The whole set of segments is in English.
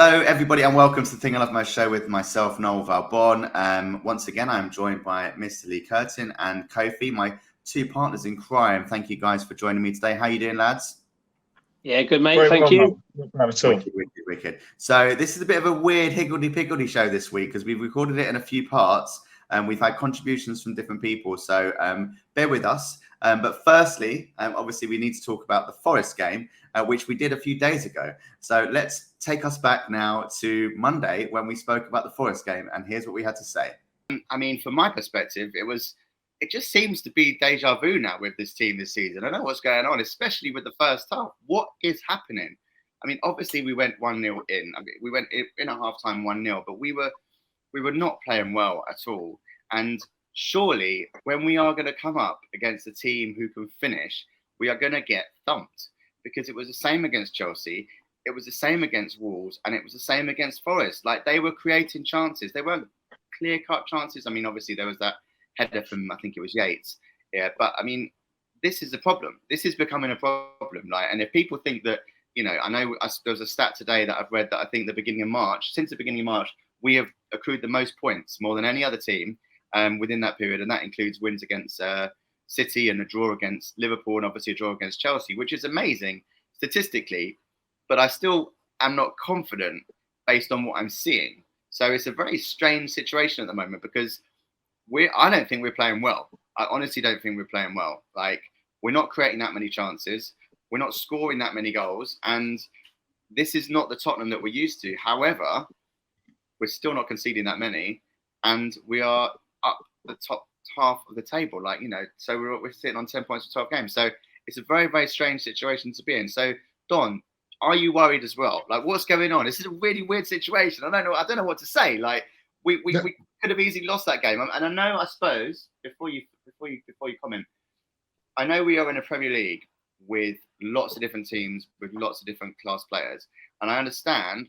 Hello, everybody, and welcome to the Thing I Love Most show with myself, Noel Valbon. Once again, I'm joined by Mr. Lee Curtin and Kofi, my two partners in crime. Thank you guys for joining me today. How you doing, lads? Yeah, good, mate. Thank you. Wicked. So this is a bit of a weird higgledy-piggledy show this week because we've recorded it in a few parts and we've had contributions from different people. So bear with us. But firstly, obviously, we need to talk about the Forest game, which we did a few days ago. So let's take us back now to Monday when we spoke about the Forest game. And here's what we had to say. I mean, from my perspective, it just seems to be deja vu now with this team this season. I don't know what's going on, especially with the first half. What is happening? I mean, obviously, we went 1-0 in. I mean, we went in at halftime 1-0, but we were not playing well at all. And surely, when we are going to come up against a team who can finish, we are going to get thumped because it was the same against Chelsea. It was the same against Wolves, and it was the same against Forest. Like, they were creating chances. They weren't clear-cut chances. I mean, obviously, there was that header from, I think it was Yates. Yeah, but I mean, this is the problem. This is becoming a problem. Like, and if people think that, you know, I know there was a stat today that I've read that I think since the beginning of March, we have accrued the most points, more than any other team within that period. And that includes wins against City and a draw against Liverpool and obviously a draw against Chelsea, which is amazing statistically. But I still am not confident based on what I'm seeing. So it's a very strange situation at the moment because I don't think we're playing well. I honestly don't think we're playing well. Like, we're not creating that many chances. We're not scoring that many goals. And this is not the Tottenham that we're used to. However, we're still not conceding that many. And we are up the top half of the table. Like, you know, so we're sitting on 10 points for 12 games. So it's a very, very strange situation to be in. So, Don, are you worried as well? Like, what's going on? This is a really weird situation. I don't know what to say. Like, we could have easily lost that game. And I know, I suppose, before you comment, I know we are in a Premier League with lots of different teams, with lots of different class players. And I understand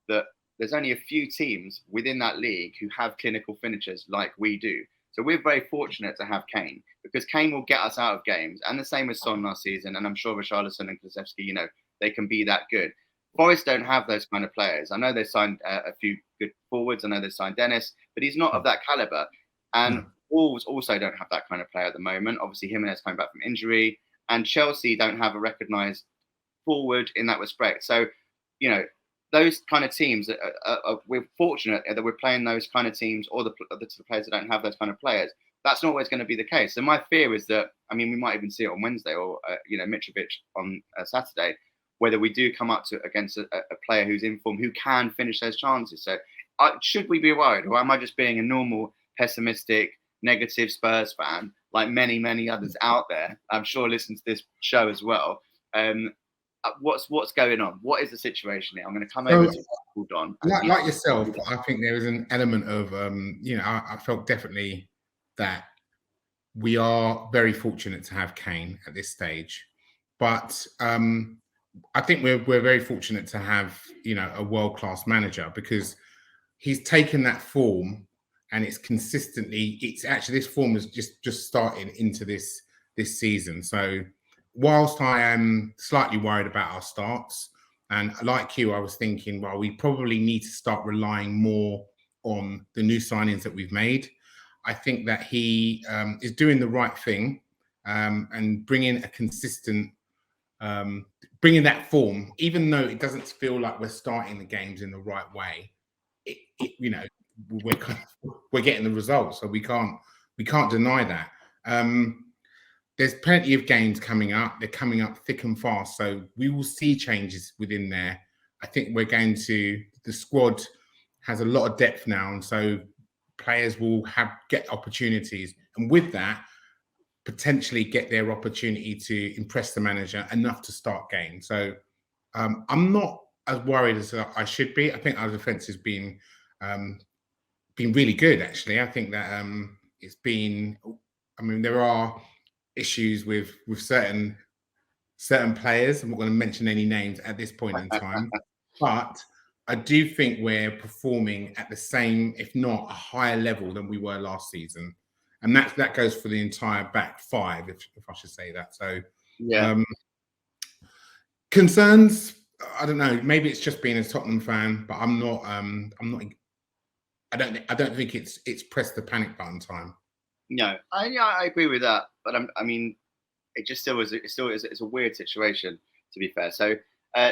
that there's only a few teams within that league who have clinical finishers like we do. So we're very fortunate to have Kane because Kane will get us out of games. And the same with Son last season. And I'm sure Richarlison and Kulusevski, you know, they can be that good. Forest don't have those kind of players. I know they signed a few good forwards. I know they signed Dennis, but he's not of that caliber. And Wolves also don't have that kind of player at the moment. Obviously, Jimenez coming back from injury. And Chelsea don't have a recognised forward in that respect. So, you know, those kind of teams, we're fortunate that we're playing those kind of teams or the players that don't have those kind of players. That's not always going to be the case. So my fear is that, I mean, we might even see it on Wednesday or, you know, Mitrovic on Saturday, whether we do come up against a player who's in form, who can finish those chances. So should we be worried? Or am I just being a normal, pessimistic, negative Spurs fan, like many, many others out there? I'm sure listen to this show as well. What's going on? What is the situation here? I'm going to come over to Don. Like yourself, I think there is an element of, you know, I felt definitely that we are very fortunate to have Kane at this stage. But I think we're very fortunate to have, you know, a world-class manager because he's taken that form and it's actually this form is just starting into this season. So whilst I am slightly worried about our starts, and like you, I was thinking, well, we probably need to start relying more on the new signings that we've made. I think that he is doing the right thing and bringing a consistent bringing that form, even though it doesn't feel like we're starting the games in the right way, you know, we're getting the results, so we can't deny that. There's plenty of games coming up. They're coming up thick and fast, so we will see changes within there. I think the squad has a lot of depth now, and so players will get opportunities, and with that, potentially get their opportunity to impress the manager enough to start games. So I'm not as worried as I should be. I think our defense has been really good, actually. I think that it's been, I mean, there are issues with certain players. I'm not going to mention any names at this point in time, but I do think we're performing at the same, if not a higher level than we were last season. And that goes for the entire back five, if I should say that. So, yeah. Concerns, I don't know. Maybe it's just being a Tottenham fan, but I'm not. I'm not. I don't think it's press the panic button time. No, I agree with that. But I mean, it just still is. It's a weird situation, to be fair. So,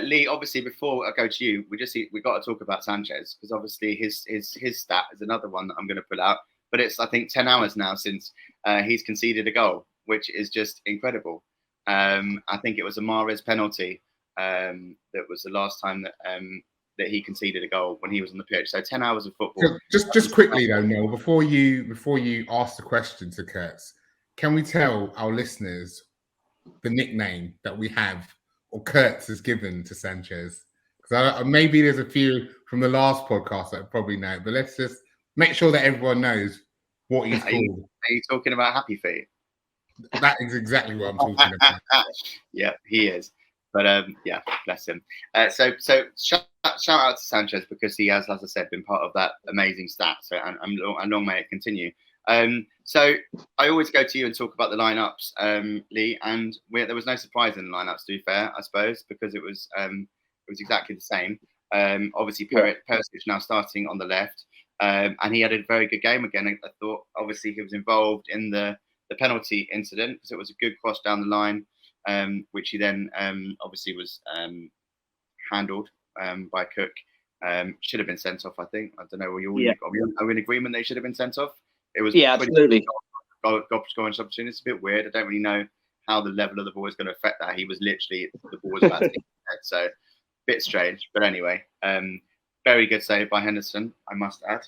Lee, obviously, before I go to you, we got to talk about Sanchez, because obviously his stat is another one that I'm going to pull out. But it's, I think, 10 hours now since he's conceded a goal, which is just incredible. I think it was a Mahrez penalty. That was the last time that he conceded a goal when he was on the pitch. So 10 hours of football. Just quickly though, Noel, before you ask the question to Kurtz, can we tell our listeners the nickname that we have, or Kurtz has given to Sanchez? Because maybe there's a few from the last podcast that I probably know, but let's just make sure that everyone knows what he's called. Are you talking about Happy Feet? That is exactly what I'm talking about. Yeah, he is. But yeah, bless him. So shout out to Sanchez, because he has, as I said, been part of that amazing stat. So and long may it continue. So I always go to you and talk about the lineups, Lee, and there was no surprise in the lineups, to be fair, I suppose, because it was exactly the same. Obviously, Perisic now starting on the left, and he had a very good game again. I thought obviously he was involved in the penalty incident, because it was a good cross down the line. Which he then obviously was handled by Cook. Should have been sent off, I think. I don't know. Are we in agreement they should have been sent off? It was absolutely. Goal scoring opportunity. It's a bit weird. I don't really know how the level of the ball is going to affect that. He was literally, the ball was about to hit his head, so a bit strange. But anyway, very good save by Henderson, I must add.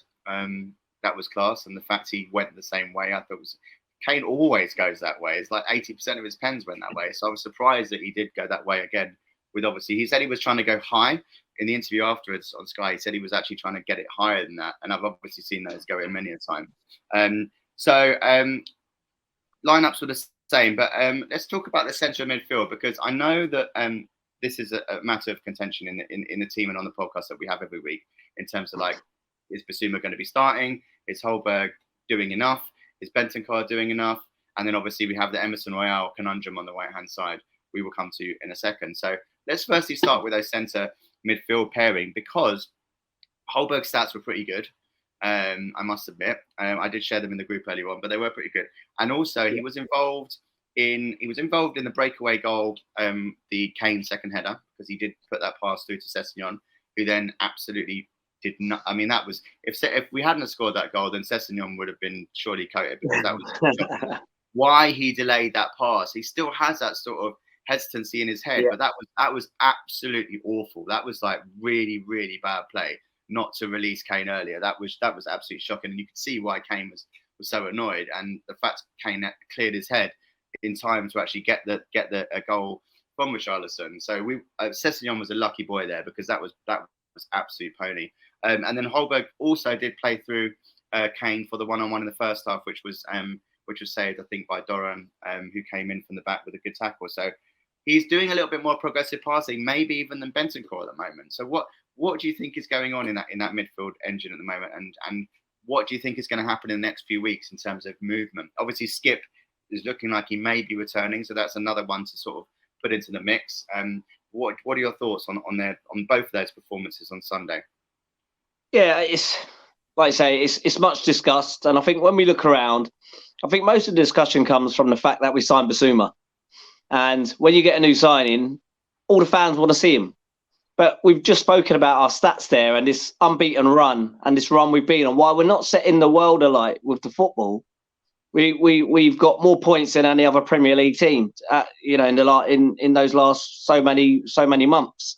That was class, and the fact he went the same way, I thought was. Kane always goes that way. It's like 80% of his pens went that way. So I was surprised that he did go that way again. With obviously, he said he was trying to go high in the interview afterwards on Sky. He said he was actually trying to get it higher than that. And I've obviously seen those go in many a time. Lineups were the same. But let's talk about the central midfield, because I know that this is a matter of contention in the team and on the podcast that we have every week, in terms of like, is Basuma going to be starting? Is Holberg doing enough? Is Bentancur doing enough? And then obviously we have the Emerson Royale conundrum on the right-hand side, we will come to in a second. So let's firstly start with those centre midfield pairing, because Holberg's stats were pretty good. I must admit. I did share them in the group earlier on, but they were pretty good. And also he was involved in the breakaway goal, the Kane second header, because he did put that pass through to Sessegnon, who then absolutely did not. I mean, that was if we hadn't scored that goal, then Sessegnon would have been surely coated, because that was why he delayed that pass. He still has that sort of hesitancy in his head, but that was absolutely awful. That was like really, really bad play not to release Kane earlier. That was absolutely shocking, and you could see why Kane was so annoyed. And the fact Kane cleared his head in time to actually get a goal from Richarlison. So Sessegnon was a lucky boy there, because that was absolute pony. And then Holberg also did play through Kane for the one-on-one in the first half, which was saved, I think, by Doran, who came in from the back with a good tackle. So he's doing a little bit more progressive passing, maybe even than Bentancur at the moment. So what do you think is going on in that midfield engine at the moment, and what do you think is going to happen in the next few weeks in terms of movement? Obviously, Skip is looking like he may be returning, so that's another one to sort of put into the mix. What are your thoughts on both of those performances on Sunday? Yeah, it's like I say, it's much discussed, and I think when we look around, I think most of the discussion comes from the fact that we signed Basuma, and when you get a new signing, all the fans want to see him. But we've just spoken about our stats there, and this unbeaten run, and this run we've been on. While we're not setting the world alight with the football, we've got more points than any other Premier League team. In those last so many months.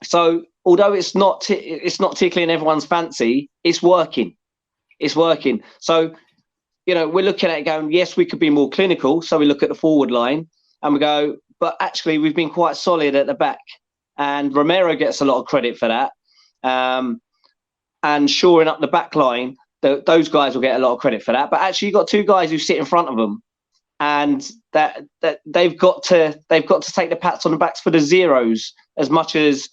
So although it's not tickling everyone's fancy, it's working. It's working. So we're looking at it going, yes, we could be more clinical. So we look at the forward line and we go, but actually we've been quite solid at the back. And Romero gets a lot of credit for that. And shoring up the back line, those guys will get a lot of credit for that. But actually, you've got two guys who sit in front of them, and that they've got to take the pats on the backs for the zeros as much as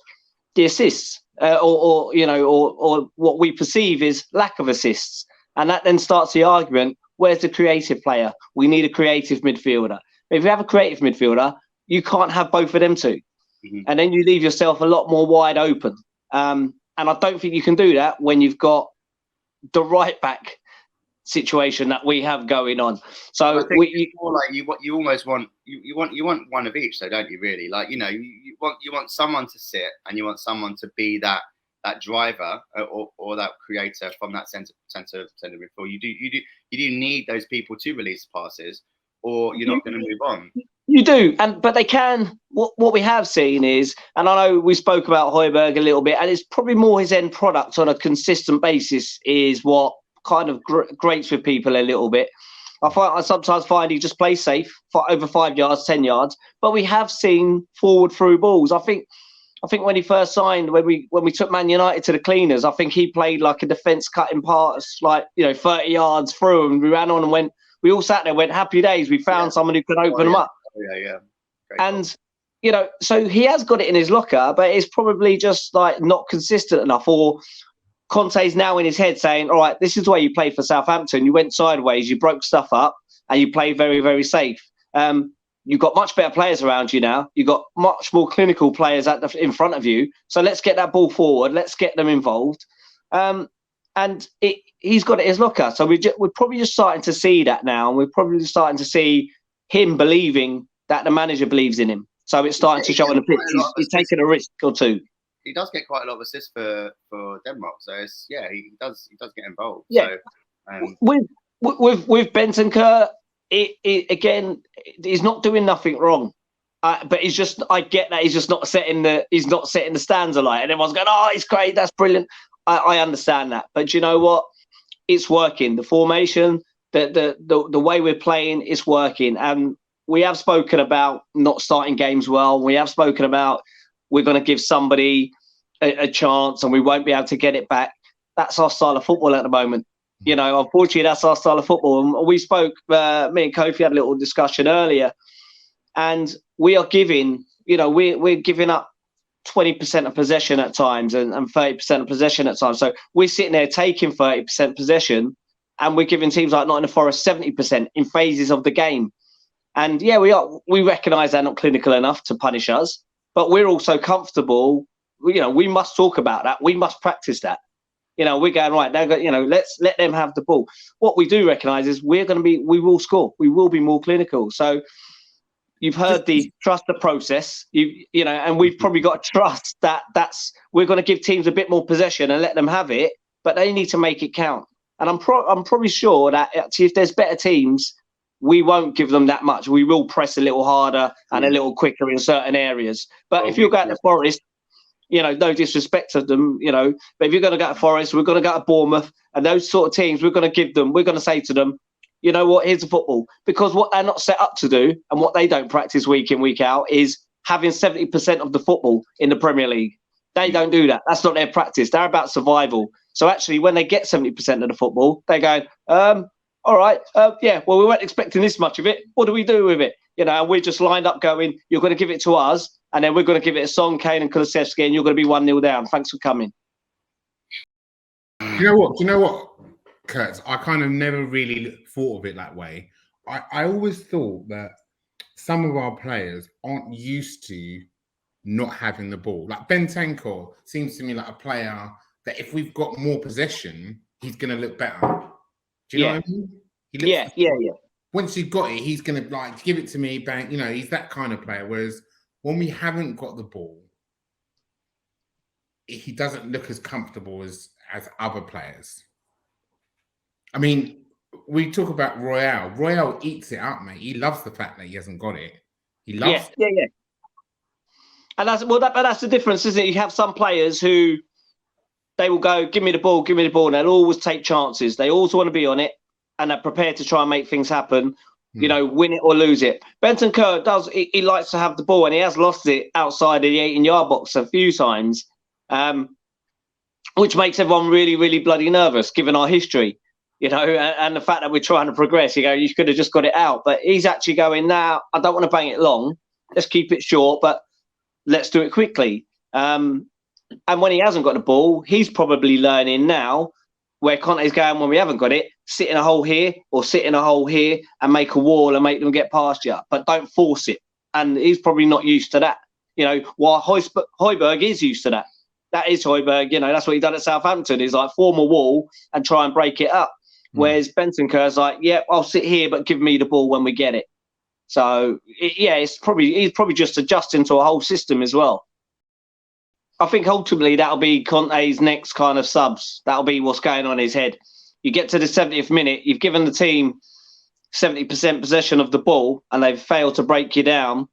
the assists, or what we perceive is lack of assists. And that then starts the argument: where's the creative player? We need a creative midfielder. If you have a creative midfielder, you can't have both of them two. and then you leave yourself a lot more wide open. And I don't think you can do that when you've got the right back situation that we have going on. So I think it's more like you almost want you want one of each, though, don't you? Really, like you want someone to sit, and you want someone to be that driver or that creator from that centre midfield. You do need those people to release passes, or you're not going to move on. You do, but they can. What we have seen is, and I know we spoke about Højbjerg a little bit, and it's probably more his end product on a consistent basis is what kind of grates with people a little bit. I sometimes find he just plays safe for over 5 yards, 10 yards, but we have seen forward through balls. I think when he first signed, when we took Man United to the cleaners, I think he played like a defence cutting pass, like 30 yards through, and we ran on and went. We all sat there, went happy days. We found someone who could open them up. Yeah. Great and so he has got it in his locker, but it's probably just like not consistent enough. Or Conte's now in his head saying, all right, this is the way you played for Southampton. You went sideways, you broke stuff up, and you played very, very safe. You've got much better players around you now. You've got much more clinical players in front of you. So let's get that ball forward. Let's get them involved. And he's got it in his locker. So we're probably just starting to see that now. And we're probably starting to see him believing that the manager believes in him. So it's starting to show on the pitch. He's taking a risk or two. He does get quite a lot of assists for Denmark. So he does get involved. Yeah. So, with Bentancur, again, he's not doing nothing wrong. But I get that he's just not setting the stands alight, and everyone's going, "Oh, he's great, that's brilliant." I understand that, but you know what? It's working. The formation, the way we're playing, is working. And we have spoken about not starting games well. We have spoken about we're going to give somebody a chance, and we won't be able to get it back. That's our style of football at the moment. Unfortunately, that's our style of football. And we spoke. Me and Kofi had a little discussion earlier, and we are giving. We're giving up 20% of possession at times and 30% of possession at times. So we're sitting there taking 30% possession, and we're giving teams like Nottingham Forest 70% in phases of the game. And we recognise they're not clinical enough to punish us, but we're also comfortable. We must talk about that. We must practice that. We're going right now. Let's let them have the ball. What we do recognise is we will score. We will be more clinical. So you've heard the trust the process, and we've probably got to trust that's we're going to give teams a bit more possession and let them have it, but they need to make it count. And I'm probably sure that if there's better teams, we won't give them that much. We will press a little harder and a little quicker in certain areas. But if you go to Forest, no disrespect to them, but if you're going to go to Forest, we're going to go to Bournemouth, and those sort of teams, we're going to say to them, you know what, here's the football. Because what they're not set up to do, and what they don't practice week in, week out, is having 70% of the football in the Premier League. They don't do that. That's not their practice. They're about survival. So actually, when they get 70% of the football, they're going, all right, well, we weren't expecting this much of it. What do we do with it? And we're just lined up going, you're going to give it to us, and then we're going to give it to Son, Kane and Kulusevski, and you're going to be 1-0 down. Thanks for coming. Do you know what, Kurt? I kind of never really thought of it that way. I always thought that some of our players aren't used to not having the ball. Like Bentancur seems to me like a player that if we've got more possession, he's going to look better. Do you know what I mean? Yeah. Once you've got it, he's going to give it to me, bang. He's that kind of player. Whereas when we haven't got the ball, he doesn't look as comfortable as other players. I mean, we talk about Royale. Royale eats it up, mate. He loves the fact that he hasn't got it. He loves it. Yeah. And that's the difference, isn't it? You have some players who they will go, give me the ball, and they'll always take chances. They always want to be on it, and they're prepared to try and make things happen, win it or lose it. Bentancur he likes to have the ball, and he has lost it outside of the 18-yard box a few times, which makes everyone really, really bloody nervous, given our history, and the fact that we're trying to progress. You could have just got it out. But he's actually going, now, I don't want to bang it long. Let's keep it short, but let's do it quickly. And when he hasn't got the ball, he's probably learning now where Conte's going when we haven't got it, sit in a hole here or sit in a hole here, and make a wall and make them get past you, but don't force it. And he's probably not used to that. while Højbjerg is used to that. That is Højbjerg, that's what he done at Southampton. Is like form a wall and try and break it up. Whereas Bentancur's like, I'll sit here, but give me the ball when we get it. So he's probably just adjusting to a whole system as well. I think ultimately that'll be Conte's next kind of subs. That'll be what's going on in his head. You get to the 70th minute, you've given the team 70% possession of the ball, and they've failed to break you down.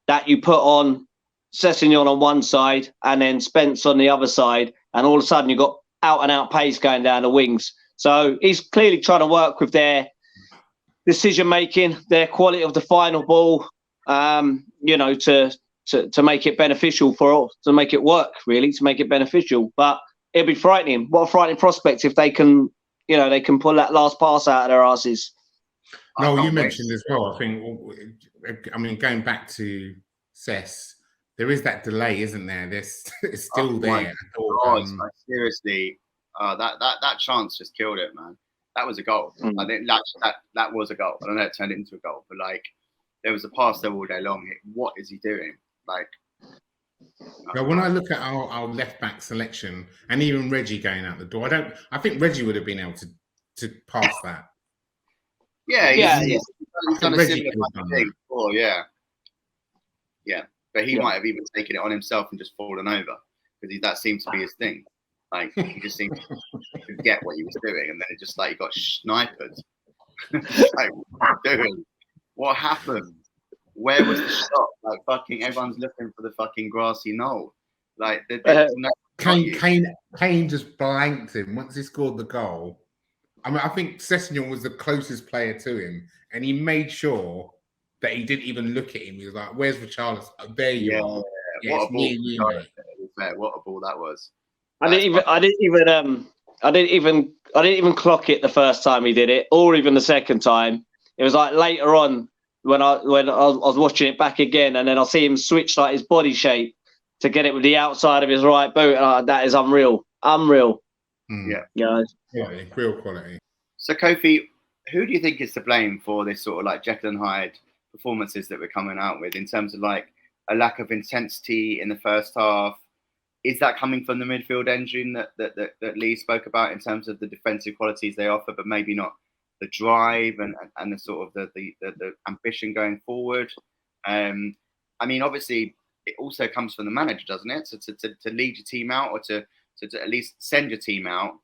That you put on Sessegnon on one side and then Spence on the other side, and all of a sudden you've got out-and-out pace going down the wings. So he's clearly trying to work with their decision-making, their quality of the final ball, to make it beneficial to make it work, really, to make it beneficial. But it'll be frightening. What a frightening prospect if they can pull that last pass out of their asses. No, you mentioned as well, going back to Cess, there is that delay, isn't there? It's still there. Seriously, that chance just killed it, man. That was a goal. I think that was a goal. I don't know, it turned it into a goal, but there was a pass there all day long. What is he doing? Now, when I look at our left back selection and even Reggie going out the door, I think Reggie would have been able to pass that. He's done a similar thing before, yeah. But he might have even taken it on himself and just fallen over because that seemed to be his thing. He just seemed to forget what he was doing, and then it just he got sniped. What happened? Where was the shot? Fucking everyone's looking for the fucking grassy knoll. Kane just blanked him once he scored the goal. I think Sessegnon was the closest player to him, and he made sure that he didn't even look at him. He was like, "Where's Richarlison? Oh, there you are." Yeah, what a ball! What a ball that was. I didn't even clock it the first time he did it, or even the second time. It was later on when I was watching it back again, and then I see him switch his body shape to get it with the outside of his right boot. And that is unreal. Yeah, real quality. So Kofi, who do you think is to blame for this sort of Jekyll and Hyde performances that we're coming out with in terms of a lack of intensity in the first half? Is that coming from the midfield engine that Lee spoke about in terms of the defensive qualities they offer, but maybe not the drive and the sort of the ambition going forward? Obviously it also comes from the manager, doesn't it? So to lead your team out, or to at least send your team out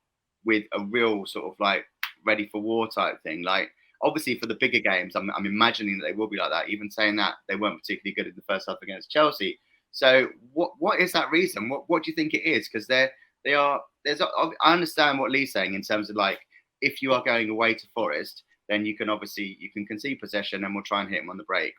with a real sort of ready for war type thing. Obviously for the bigger games, I'm imagining that they will be like that. Even saying that, they weren't particularly good in the first half against Chelsea. So what is that reason? What do you think it is? Because I understand what Lee's saying in terms of if you are going away to Forest, then you can concede possession and we'll try and hit them on the break.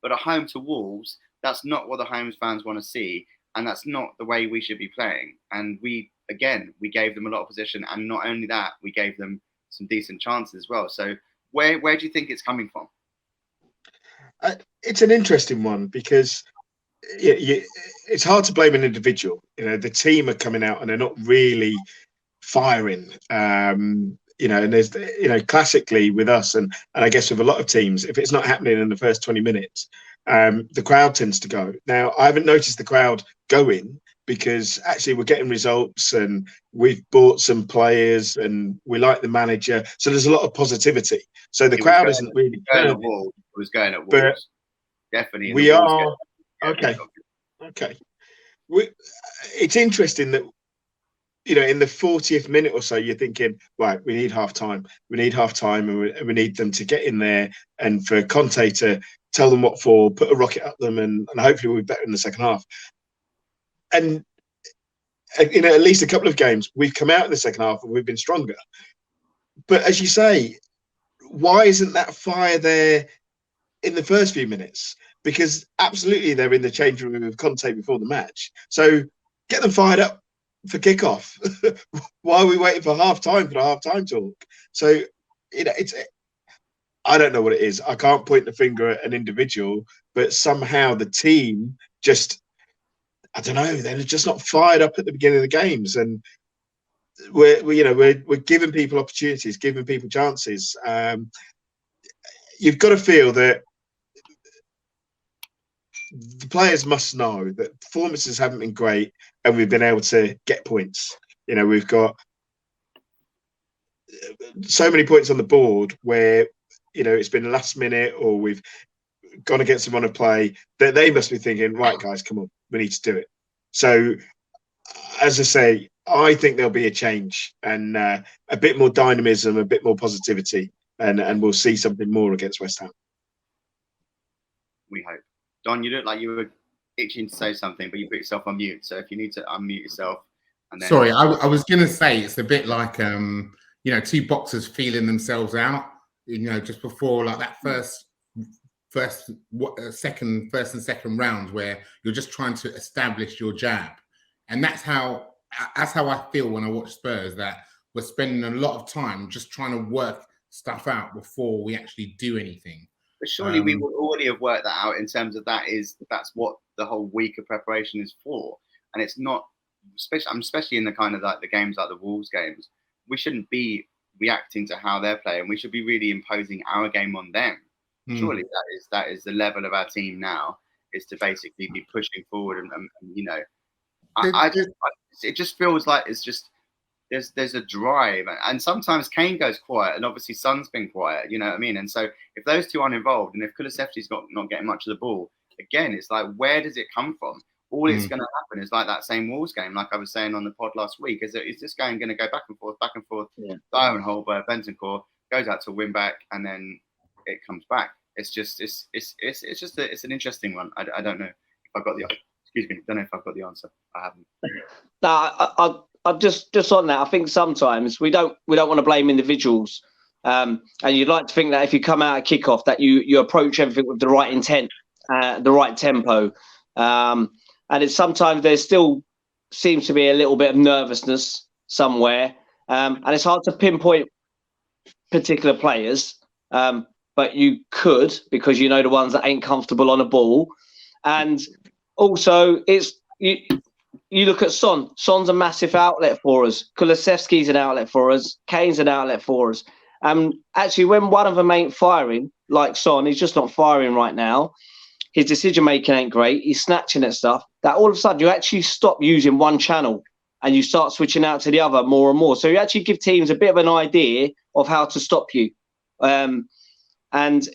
But at home to Wolves, that's not what the home fans want to see, and that's not the way we should be playing. And we gave them a lot of possession, and not only that, we gave them some decent chances as well. So where do you think it's coming from? It's an interesting one because it's hard to blame an individual. The team are coming out and they're not really firing. And there's classically with us and I guess with a lot of teams, if it's not happening in the first 20 minutes, the crowd tends to go. Now, I haven't noticed the crowd going because actually we're getting results and we've bought some players and we like the manager. So there's a lot of positivity. So the crowd isn't really going at Wolves. It was going at Wolves. Definitely. We are. Okay. It's interesting that, in the 40th minute or so, you're thinking, right, we need half time. We need half time and we need them to get in there and for Conte to tell them what for, put a rocket up them and hopefully we'll be better in the second half. And, at least a couple of games, we've come out in the second half and we've been stronger. But as you say, why isn't that fire there in the first few minutes? Because absolutely they're in the change room with Conte before the match. So get them fired up for kickoff. Why are we waiting for half time for the half time talk? So I don't know what it is. I can't point the finger at an individual, but somehow the team just, I don't know, they're just not fired up at the beginning of the games. And we're giving people opportunities, giving people chances. You've got to feel that the players must know that performances haven't been great, and we've been able to get points. You know, we've got so many points on the board where, you know, it's been last minute or we've gone against them on a play that they must be thinking, right, guys, come on, we need to do it. So, as I say, I think there'll be a change and a bit more dynamism, a bit more positivity, and we'll see something more against West Ham. We hope. Don, you look like you were itching to say something, but you put yourself on mute. So if you need to unmute yourself. And then... Sorry, I was going to say it's a bit like, you know, two boxers feeling themselves out, you know, just before like that first and second rounds where you're just trying to establish your jab. And that's how I feel when I watch Spurs, that we're spending a lot of time just trying to work stuff out before we actually do anything. But surely we would already have worked that out in terms of that's what the whole week of preparation is for. And it's not, especially in the kind of like the games like the Wolves games, we shouldn't be reacting to how they're playing. We should be really imposing our game on them. Surely that is the level of our team now, is to basically be pushing forward and you know, it just feels like it's just there's a drive, and sometimes Kane goes quiet, and obviously Son's been quiet. You know what I mean? And so if those two aren't involved, and if Kulusevski's not getting much of the ball, again, it's like, where does it come from? All it's going to happen is like that same Wolves game, like I was saying on the pod last week. Is this game going to go back and forth? Yeah. Dyer and Holberg, Bentancur goes out to win back, and then it comes back. It's just it's an interesting one. I don't know if I've got the don't know if I've got the answer. I haven't. No, I just on that. I think sometimes we don't want to blame individuals, and you'd like to think that if you come out at kickoff that you approach everything with the right intent, the right tempo, and it's sometimes there still seems to be a little bit of nervousness somewhere, and it's hard to pinpoint particular players, but you could, because you know the ones that ain't comfortable on a ball, and also it's you look at Son. Son's a massive outlet for us. Kulusevski's an outlet for us. Kane's an outlet for us. Actually, when one of them ain't firing, like Son, he's just not firing right now. His decision making ain't great. He's snatching at stuff. That all of a sudden you actually stop using one channel and you start switching out to the other more and more. So you actually give teams a bit of an idea of how to stop you. And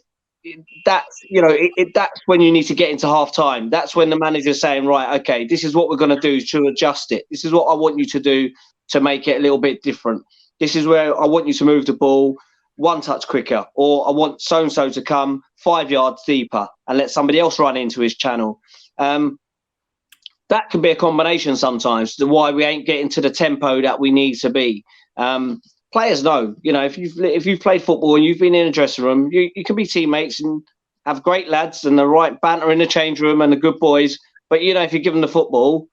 that's, you know, that's when you need to get into half time. That's when the manager's saying, right, okay, this is what we're going to do to adjust it. This is what I want you to do to make it a little bit different. This is where I want you to move the ball one touch quicker, or I want so-and-so to come 5 yards deeper and let somebody else run into his channel. That can be a combination sometimes to why we ain't getting to the tempo that we need to be. Players know, you know, if you've played football and you've been in a dressing room, you can be teammates and have great lads and the right banter in the change room and the good boys. But, you know, if you give them the football,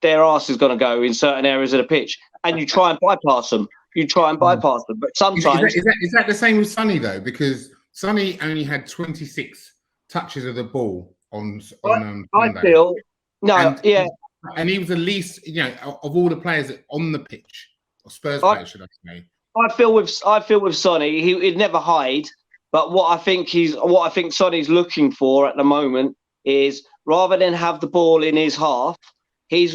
their arse is going to go in certain areas of the pitch and you try and bypass them. But sometimes... Is that the same with Sonny, though? Because Sonny only had 26 touches of the ball on Sunday. I feel... No, And he was the least, you know, of all the players on the pitch, or Spurs players, should I say. I feel with Sonny, he'd never hide. But what I think Sonny's looking for at the moment is, rather than have the ball in his half, he's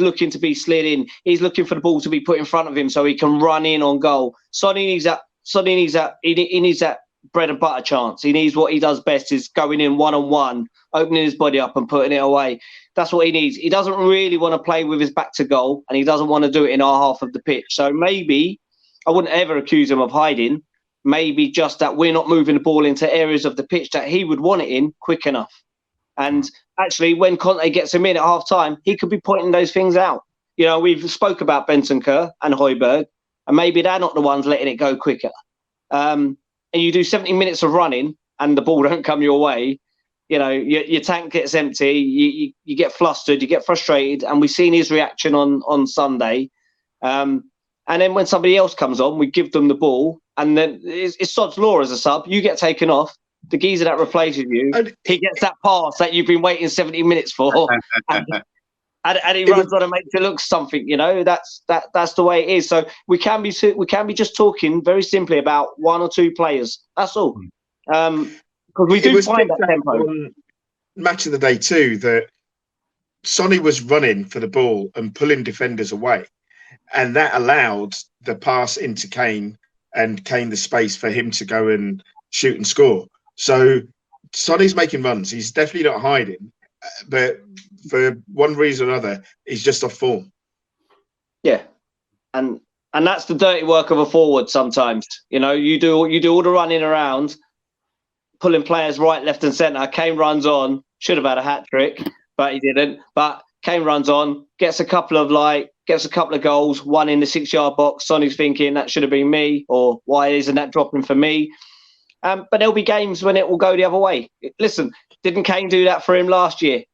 looking to be slid in. He's looking for the ball to be put in front of him so he can run in on goal. Sonny needs that. He needs that bread and butter chance. He needs what he does best, is going in one-on-one, opening his body up and putting it away. That's what he needs. He doesn't really want to play with his back to goal, and he doesn't want to do it in our half of the pitch. So maybe, I wouldn't ever accuse him of hiding. Maybe just that we're not moving the ball into areas of the pitch that he would want it in quick enough. And actually, when Conte gets him in at half time, he could be pointing those things out. You know, we've spoke about Bentancur and Højbjerg, and maybe they're not the ones letting it go quicker. And you do 70 minutes of running and the ball don't come your way, you know, your tank gets empty, you get flustered, you get frustrated. And we've seen his reaction on Sunday. And then when somebody else comes on, we give them the ball, and then it's sod's law as a sub. You get taken off. The geezer that replaces you, he gets that pass that you've been waiting 70 minutes for, and he runs on and makes it look something. You know, that's the way it is. So we can be just talking very simply about one or two players. That's all, because we do find that tempo. match of the day too that Sonny was running for the ball and pulling defenders away, and that allowed the pass into Kane and Kane the space for him to go and shoot and score. So Sonny's making runs. He's definitely not hiding, but for one reason or another, he's just off form. Yeah, and that's the dirty work of a forward. Sometimes, you know, you do all the running around, pulling players right, left, and centre. Kane runs on, should have had a hat trick, but he didn't. But Kane runs on, gets a couple of goals, one in the 6-yard box. Sonny's thinking that should have been me, or why isn't that dropping for me? But there'll be games when it will go the other way. Listen, didn't Kane do that for him last year?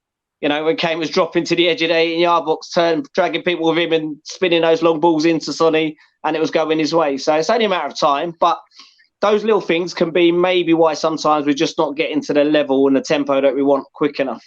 You know, when Kane was dropping to the edge of the 18-yard box, dragging people with him and spinning those long balls into Sonny, and it was going his way. So it's only a matter of time. But those little things can be maybe why sometimes we're just not getting to the level and the tempo that we want quick enough.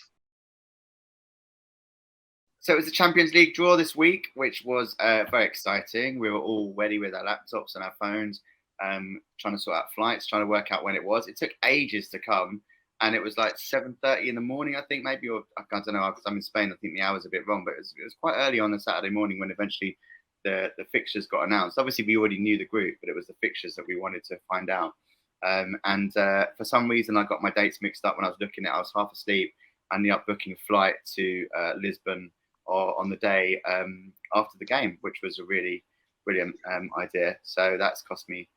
So it was the Champions League draw this week, which was very exciting. We were all ready with our laptops and our phones, trying to sort out flights, trying to work out when it was. It took ages to come. And it was like 7:30 in the morning, I think, maybe, or I don't know, because I'm in Spain. I think the hour's a bit wrong, but it was quite early on a Saturday morning when eventually the fixtures got announced. Obviously, we already knew the group, but it was the fixtures that we wanted to find out. And for some reason, I got my dates mixed up when I was looking at it. I was half asleep. I ended up booking a flight to Lisbon on the day after the game, which was a really brilliant idea. So that's cost me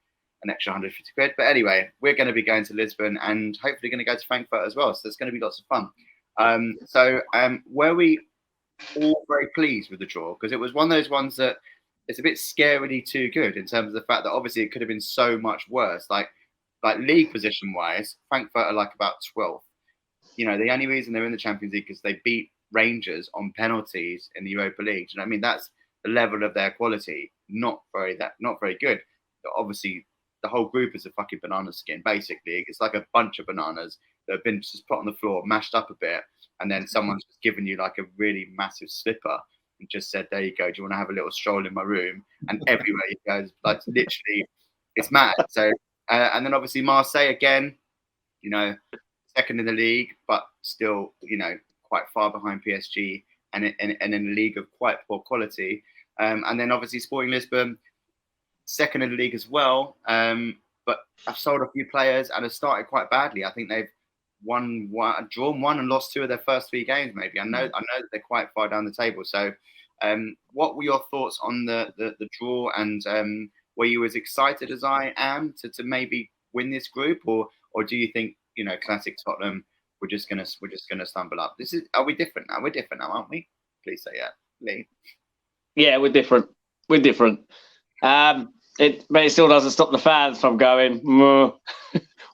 an extra 150 quid. But anyway, we're going to be going to Lisbon and hopefully going to go to Frankfurt as well. So it's going to be lots of fun. Were we all very pleased with the draw? Because it was one of those ones that it's a bit scarily too good in terms of the fact that obviously it could have been so much worse. Like league position wise, Frankfurt are like about 12th. You know, the only reason they're in the Champions League is they beat Rangers on penalties in the Europa League. You know what I mean? That's the level of their quality. Not very good. But obviously, the whole group is a fucking banana skin, basically. It's like a bunch of bananas that have been just put on the floor, mashed up a bit, and then someone's just given you like a really massive slipper and just said, there you go, do you want to have a little stroll in my room? And everywhere you go, like literally, it's mad. So, and then obviously Marseille again, you know, second in the league, but still, you know, quite far behind PSG and in a league of quite poor quality. And then obviously Sporting Lisbon, second in the league as well, but I've sold a few players and have started quite badly. I think they've drawn one and lost 2 of their first 3 games. Maybe I know that they're quite far down the table. So, what were your thoughts on the draw? And were you as excited as I am to maybe win this group, or do you think, you know, classic Tottenham, we're just gonna stumble up? Are we different now? We're different now, aren't we? Please say yeah, Lee. Yeah, we're different. We're different. But it still doesn't stop the fans from going,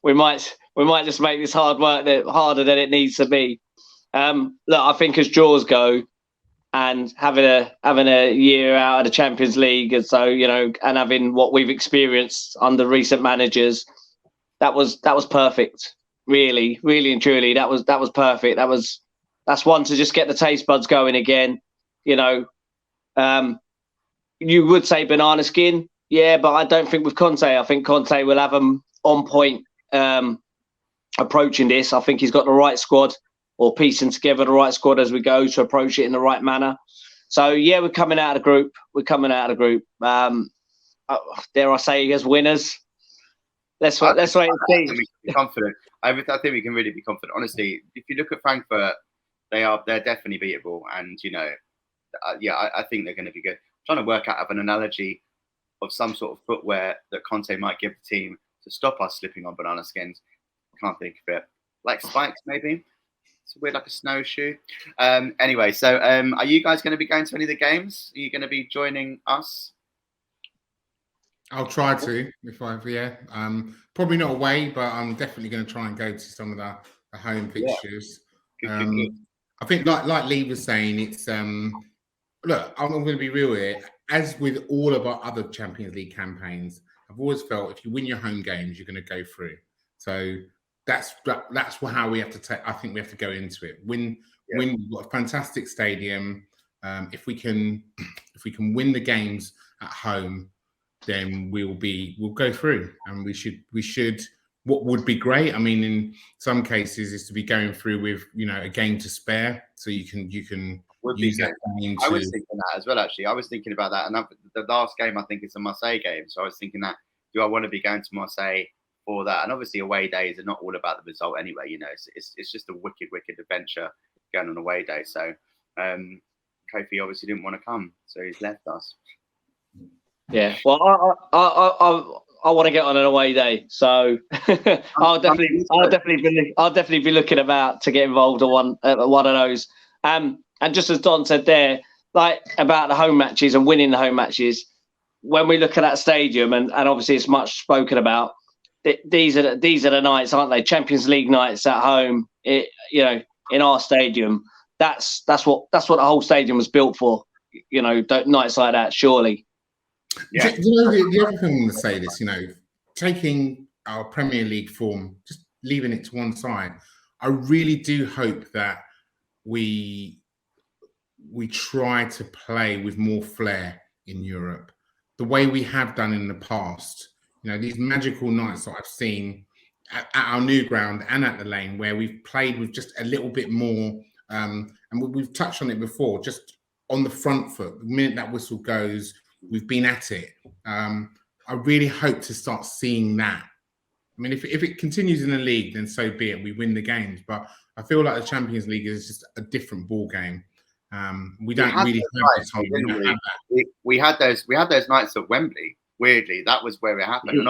we might just make this hard work harder than it needs to be. Look, I think as draws go, and having a year out of the Champions League, and so, you know, and having what we've experienced under recent managers, that was perfect. Really, really and truly, that was perfect. That's one to just get the taste buds going again. You know, you would say banana skin. Yeah, but I don't think with Conte. I think Conte will have them on point approaching this. I think he's got the right squad, or piecing together the right squad as we go to approach it in the right manner. So, yeah, we're coming out of the group. Dare I say, as winners? Let's wait and see. We can be confident. I think we can really be confident. Honestly, if you look at Frankfurt, they're definitely beatable. And, you know, I think they're going to be good. I'm trying to work out of an analogy of some sort of footwear that Conte might give the team to stop us slipping on banana skins. Can't think of it. Like spikes, maybe. It's weird, like a snowshoe. Anyway, so are you guys going to be going to any of the games? Are you going to be joining us? I'll try to, probably not away, but I'm definitely going to try and go to some of the home fixtures. Yeah. Good. I think, like Lee was saying, it's look, I'm going to be real here. As with all of our other Champions League campaigns, I've always felt if you win your home games, you're going to go through. So that's how we have to take. I think we have to go into it. Win. We've got a fantastic stadium. If we can win the games at home, then we'll go through, and we should what would be great, I mean, in some cases, is to be going through with a game to spare, so you can use that game to. I was thinking that as well. Actually, I was thinking about that, and the last game I think is a Marseille game. So I was thinking that, do I want to be going to Marseille for that? And obviously, away days are not all about the result anyway. It's just a wicked adventure going on away day. So Kofi obviously didn't want to come, so he's left us. Yeah, well, I want to get on an away day, so I'll definitely be looking about to get involved on one of those. And just as Don said there, like about the home matches and winning the home matches, when we look at that stadium, and obviously it's much spoken about, these are the nights, aren't they? Champions League nights at home, in our stadium. That's what the whole stadium was built for. Nights like that, surely. Yeah. The other thing I'm going to say this, taking our Premier League form, just leaving it to one side, I really do hope that we try to play with more flair in Europe, the way we have done in the past. These magical nights that I've seen at our new ground and at the Lane, where we've played with just a little bit more, and we've touched on it before, just on the front foot. The minute that whistle goes, we've been at it. I really hope to start seeing that. I mean, if it continues in the league, then so be it. We win the games, but I feel like the Champions League is just a different ball game. We don't really have that. We had those nights at Wembley. Weirdly, that was where it happened, and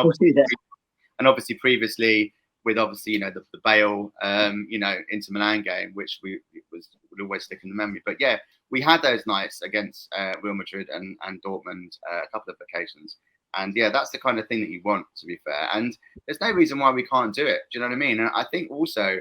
obviously previously with the Bale Inter Milan game, which would always stick in the memory. But yeah, we had those nights against Real Madrid and Dortmund a couple of occasions. And yeah, that's the kind of thing that you want, to be fair. And there's no reason why we can't do it. Do you know what I mean? And I think also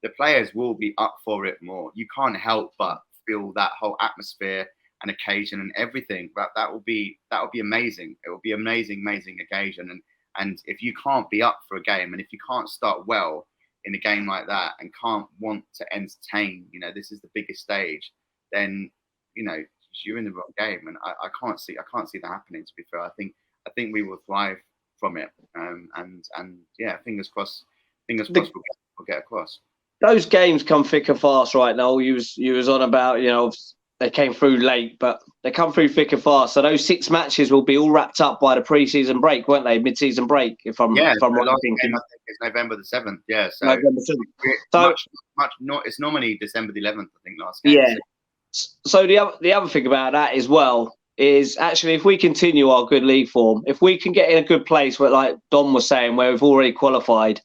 the players will be up for it more. You can't help but feel that whole atmosphere and occasion and everything. But that will be amazing. It will be amazing occasion. And if you can't be up for a game, and if you can't start well in a game like that, and can't want to entertain, this is the biggest stage, then you're in the wrong game. And I can't see that happening, to be fair. I think we will thrive from it. And yeah, fingers crossed we'll get across. Those games come thick and fast right now. You was on about, they came through late, but they come through thick and fast. So those 6 matches will be all wrapped up by the pre-season break, won't they? Mid-season break, if I'm right thinking. I think it's November the 7th. Yeah, so November 7th. It's normally December the 11th, I think, last game. Yeah. So the other thing about that as well is actually, if we continue our good league form, if we can get in a good place where, like Don was saying, where we've already qualified,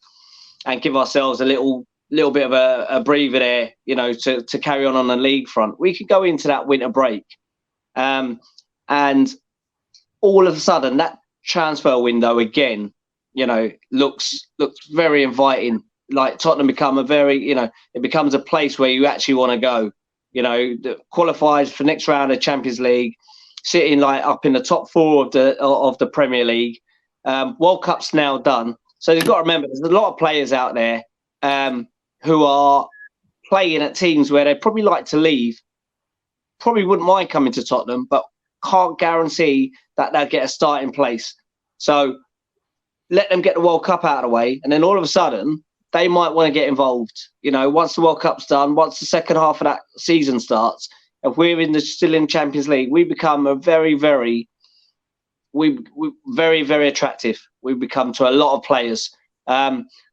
and give ourselves a little bit of a breather there, to carry on the league front, we could go into that winter break. And all of a sudden, that transfer window again, looks very inviting. Like Tottenham become it becomes a place where you actually want to go. That qualifies for next round of Champions League, sitting like up in the top 4 of the Premier League. World Cup's now done, so you've got to remember there's a lot of players out there who are playing at teams where they probably like to leave, probably wouldn't mind coming to Tottenham, but can't guarantee that they'll get a starting place. So let them get the World Cup out of the way, and then all of a sudden they might want to get involved. Once the World Cup's done, once the second half of that season starts, if we're still in Champions League, we become a very, very attractive. We become to a lot of players.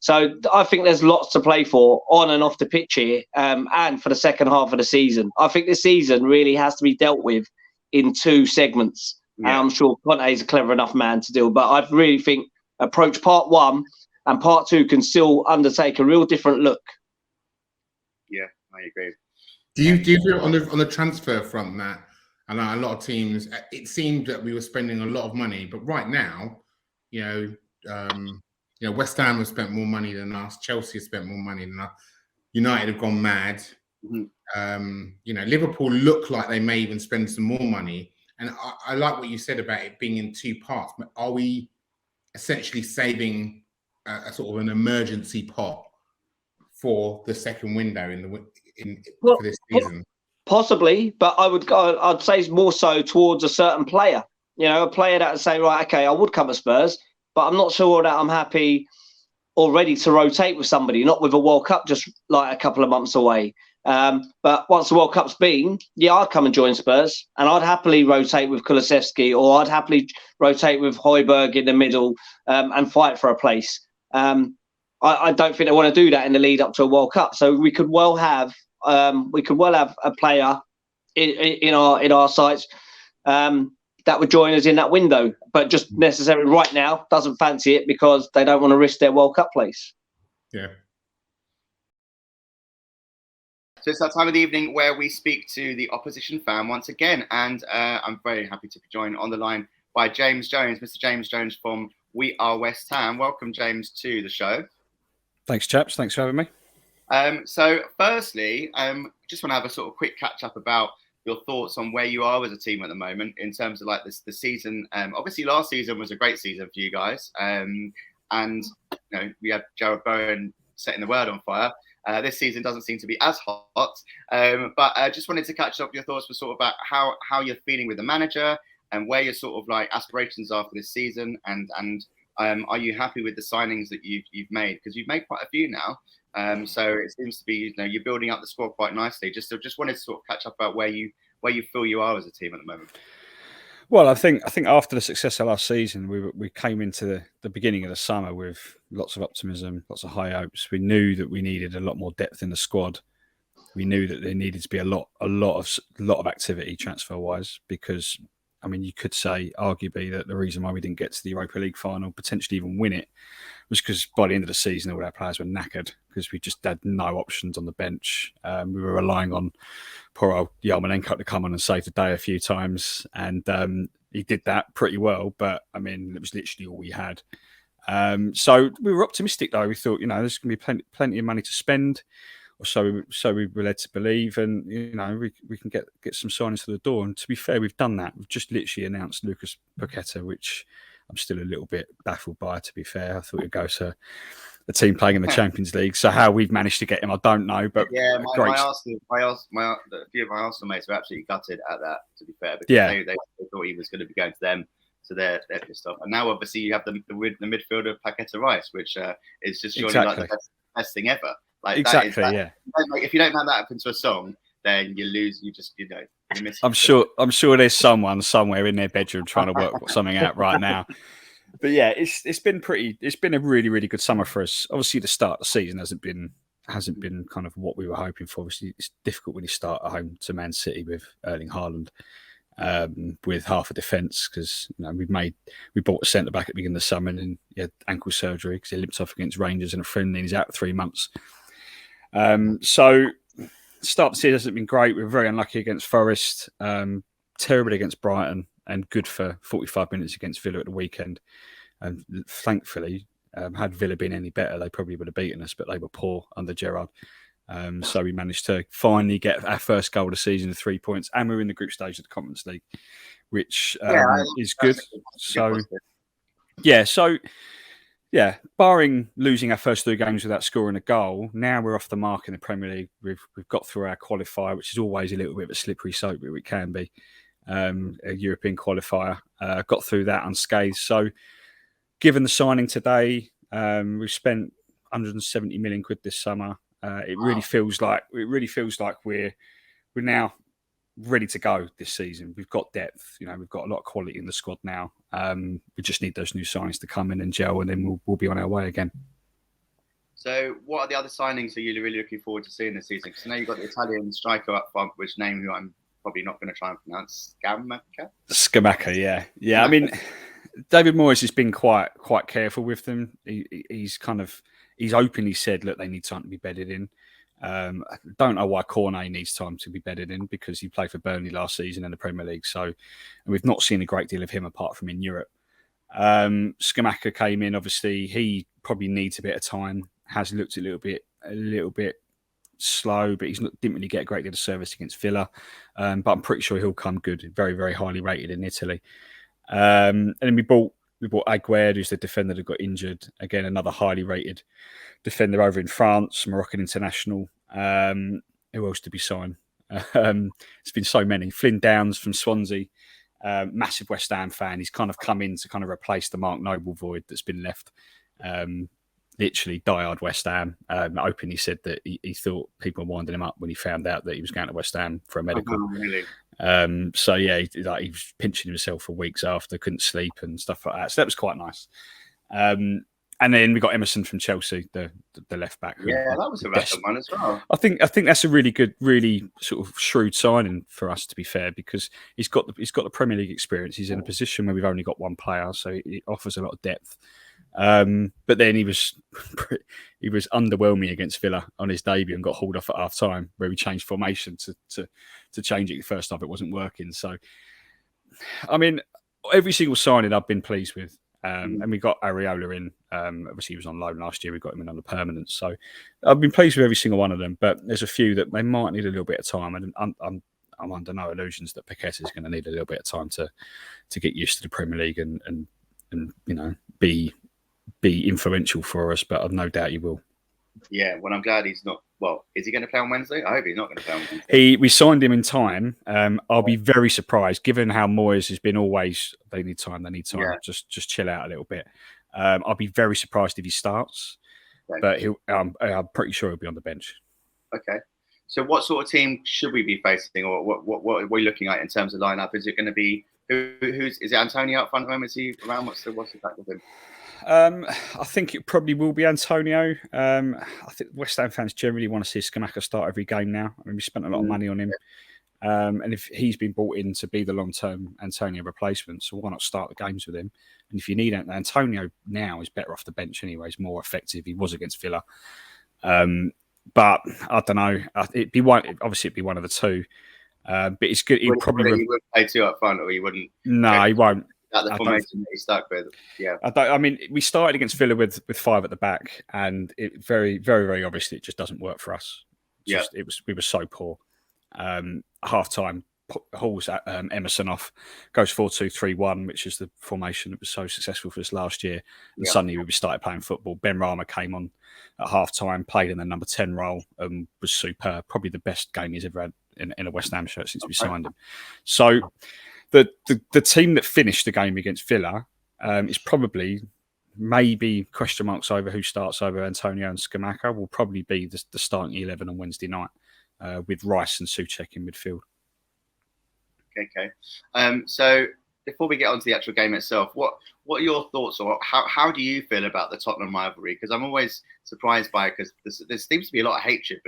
So I think there's lots to play for on and off the pitch here, and for the second half of the season. I think this season really has to be dealt with in 2 segments. Yeah. I'm sure Conte is a clever enough man to do, but I really think approach part 1 and part 2 can still undertake a real different look. Yeah, I agree. Do you feel on the transfer front, Matt? I know a lot of teams, it seemed that we were spending a lot of money, but right now, West Ham have spent more money than us. Chelsea have spent more money than us. United have gone mad. Mm-hmm. Liverpool look like they may even spend some more money. And I like what you said about it being in 2 parts. But are we essentially saving a sort of an emergency pot for the second window for this season? Possibly, but I'd say more so towards a certain player. A player that would say, right, okay, I would come to Spurs, but I'm not sure that I'm happy or ready to rotate with somebody, not with a World Cup just like a couple of months away. But once the World Cup's been, yeah, I'd come and join Spurs, and I'd happily rotate with Kulusevski, or I'd happily rotate with Højbjerg in the middle and fight for a place. I don't think they want to do that in the lead up to a World Cup. So we could well have a player in our sights that would join us in that window, but just necessarily right now doesn't fancy it because they don't want to risk their World Cup place. Yeah. So it's that time of the evening where we speak to the opposition fan once again, and I'm very happy to be joined on the line by James Jones, Mr. James Jones from We Are West Ham. Welcome, James, to the show. Thanks, chaps. Thanks for having me. So firstly, just want to have a sort of quick catch up about your thoughts on where you are as a team at the moment in terms of like the season. Obviously, last season was a great season for you guys, and we had Jarrod Bowen setting the world on fire. This season doesn't seem to be as hot, but I just wanted to catch up your thoughts for sort of about how you're feeling with the manager and where your sort of like aspirations are for this season, and are you happy with the signings that you've made, because you've made quite a few now. So it seems to be you're building up the squad quite nicely. Just wanted to sort of catch up about where you feel you are as a team at the moment. Well, I think after the success of last season, we came into the beginning of the summer with lots of optimism, lots of high hopes. We knew that we needed a lot more depth in the squad. We knew that there needed to be a lot of activity transfer wise, because I mean, you could say arguably that the reason why we didn't get to the Europa League final, potentially even win it, was because by the end of the season, all our players were knackered because we just had no options on the bench. We were relying on poor old Yarmolenko to come on and save the day a few times. And he did that pretty well. But, I mean, it was literally all we had. So we were optimistic, though. We thought, there's going to be plenty of money to spend. Or so we were led to believe, and we can get some signings to the door. And to be fair, we've done that. We've just literally announced Lucas Paqueta, which I'm still a little bit baffled by. To be fair, I thought he'd go to a team playing in the Champions League. So how we've managed to get him, I don't know. But yeah, a few of my Arsenal mates were absolutely gutted at that. To be fair, because they thought he was going to be going to them. So they're pissed off. And now obviously you have the midfielder Paqueta Rice, which is just surely like the best thing ever. Like exactly, yeah. Like, if you don't have that up into a song, then you lose. You just you miss. I'm sure there's someone somewhere in their bedroom trying to work something out right now. But yeah, it's been a really, really good summer for us. Obviously, the start of the season hasn't been kind of what we were hoping for. Obviously, it's difficult when you start at home to Man City with Erling Haaland, with half a defence, because we bought a centre back at the beginning of the summer and he had ankle surgery because he limped off against Rangers and a friendly, and he's out for 3 months. So start of the season hasn't been great. We were very unlucky against Forest, terrible against Brighton, and good for 45 minutes against Villa at the weekend. And thankfully, had Villa been any better, they probably would have beaten us, but they were poor under Gerrard. So we managed to finally get our first goal of the season of 3 points, and we're in the group stage of the Conference League, which is good. So barring losing our first 3 games without scoring a goal, now we're off the mark in the Premier League. We've got through our qualifier, which is always a little bit of a slippery slope, but it can be a European qualifier. Got through that unscathed. So, given the signing today, we've spent 170 million quid this summer. It really feels like we're now ready to go this season. We've got depth, we've got a lot of quality in the squad now. We just need those new signings to come in and gel, and then we'll be on our way again. So what are the other signings that you're really looking forward to seeing this season? Because I know you've got the Italian striker up front, which name who I'm probably not going to try and pronounce. Scamacca, yeah. I mean, David Moyes has been quite careful with them. He's openly said, look, they need time to be bedded in. I don't know why Cornet needs time to be bedded in, because he played for Burnley last season in the Premier League. So, and we've not seen a great deal of him apart from in Europe. Scamacca came in. Obviously, he probably needs a bit of time. Has looked a little bit slow, but didn't really get a great deal of service against Villa. But I'm pretty sure he'll come good. Very, very highly rated in Italy. And then we bought Aguerd, who's the defender that got injured. Again, another highly rated defender over in France, Moroccan international. Who else did we sign? It's been so many. Flynn Downs from Swansea, massive West Ham fan. He's kind of come in to kind of replace the Mark Noble void that's been left. literally diehard West Ham. Openly said that he thought people were winding him up when he found out that he was going to West Ham for a medical. Oh, really? So yeah, he was pinching himself for weeks after, couldn't sleep and stuff like that. So that was quite nice. And then we got Emerson from Chelsea, the left back. Yeah, that was a random one as well. I think that's a really good, really sort of shrewd signing for us, to be fair, because he's got the Premier League experience. He's in a position where we've only got one player, so it offers a lot of depth. But then he was underwhelming against Villa on his debut and got hauled off at half time, where we changed formation to change it the first time. It wasn't working. So, I mean, every single signing I've been pleased with. And we got Areola in. Obviously, he was on loan last year. We got him in on the permanent. So I've been pleased with every single one of them. But there's a few that they might need a little bit of time. And I'm under no illusions that Paqueta is going to need a little bit of time to get used to the Premier League and be influential for us. But I've no doubt he will. Yeah, well, I'm glad he's not. Well, is he going to play on Wednesday? I hope he's not going to play on Wednesday. We signed him in time. I'll be very surprised, given how Moyes has been always, they need time. Yeah. Just chill out a little bit. I'll be very surprised if he starts, but I'm pretty sure he'll be on the bench. Okay. So what sort of team should we be facing, or what are we looking at in terms of lineup? Is it going to be, is it Antonio up front at the moment? Is he around? What's the fact with him? I think it probably will be Antonio. I think West Ham fans generally want to see Scamacca start every game now. I mean, we spent a lot of money on him. And if he's been brought in to be the long-term Antonio replacement, so why not start the games with him? And if you need Antonio now, is better off the bench anyway. He's more effective. He was against Villa. But I don't know. It'd be one of the two. But it's good. He wouldn't play two up front, or he wouldn't. No, he won't. At the formation that he stuck with, yeah. I mean, we started against Villa with five at the back, and it very, very, very obviously it just doesn't work for us. We were so poor. Half time, hauls Emerson off, goes 4-2-3-1, which is the formation that was so successful for us last year. And suddenly we started playing football. Ben Rama came on at half time, played in the number 10 role, and was superb. Probably the best game he's ever had in a West Ham shirt since we signed him. So the team that finished the game against Villa is probably maybe question marks over who starts over Antonio and Scamacca will probably be the starting 11 on Wednesday night with Rice and Souček in midfield. Okay. So before we get on to the actual game itself, what are your thoughts, or how do you feel about the Tottenham rivalry? Because I'm always surprised by it, because there seems to be a lot of hatred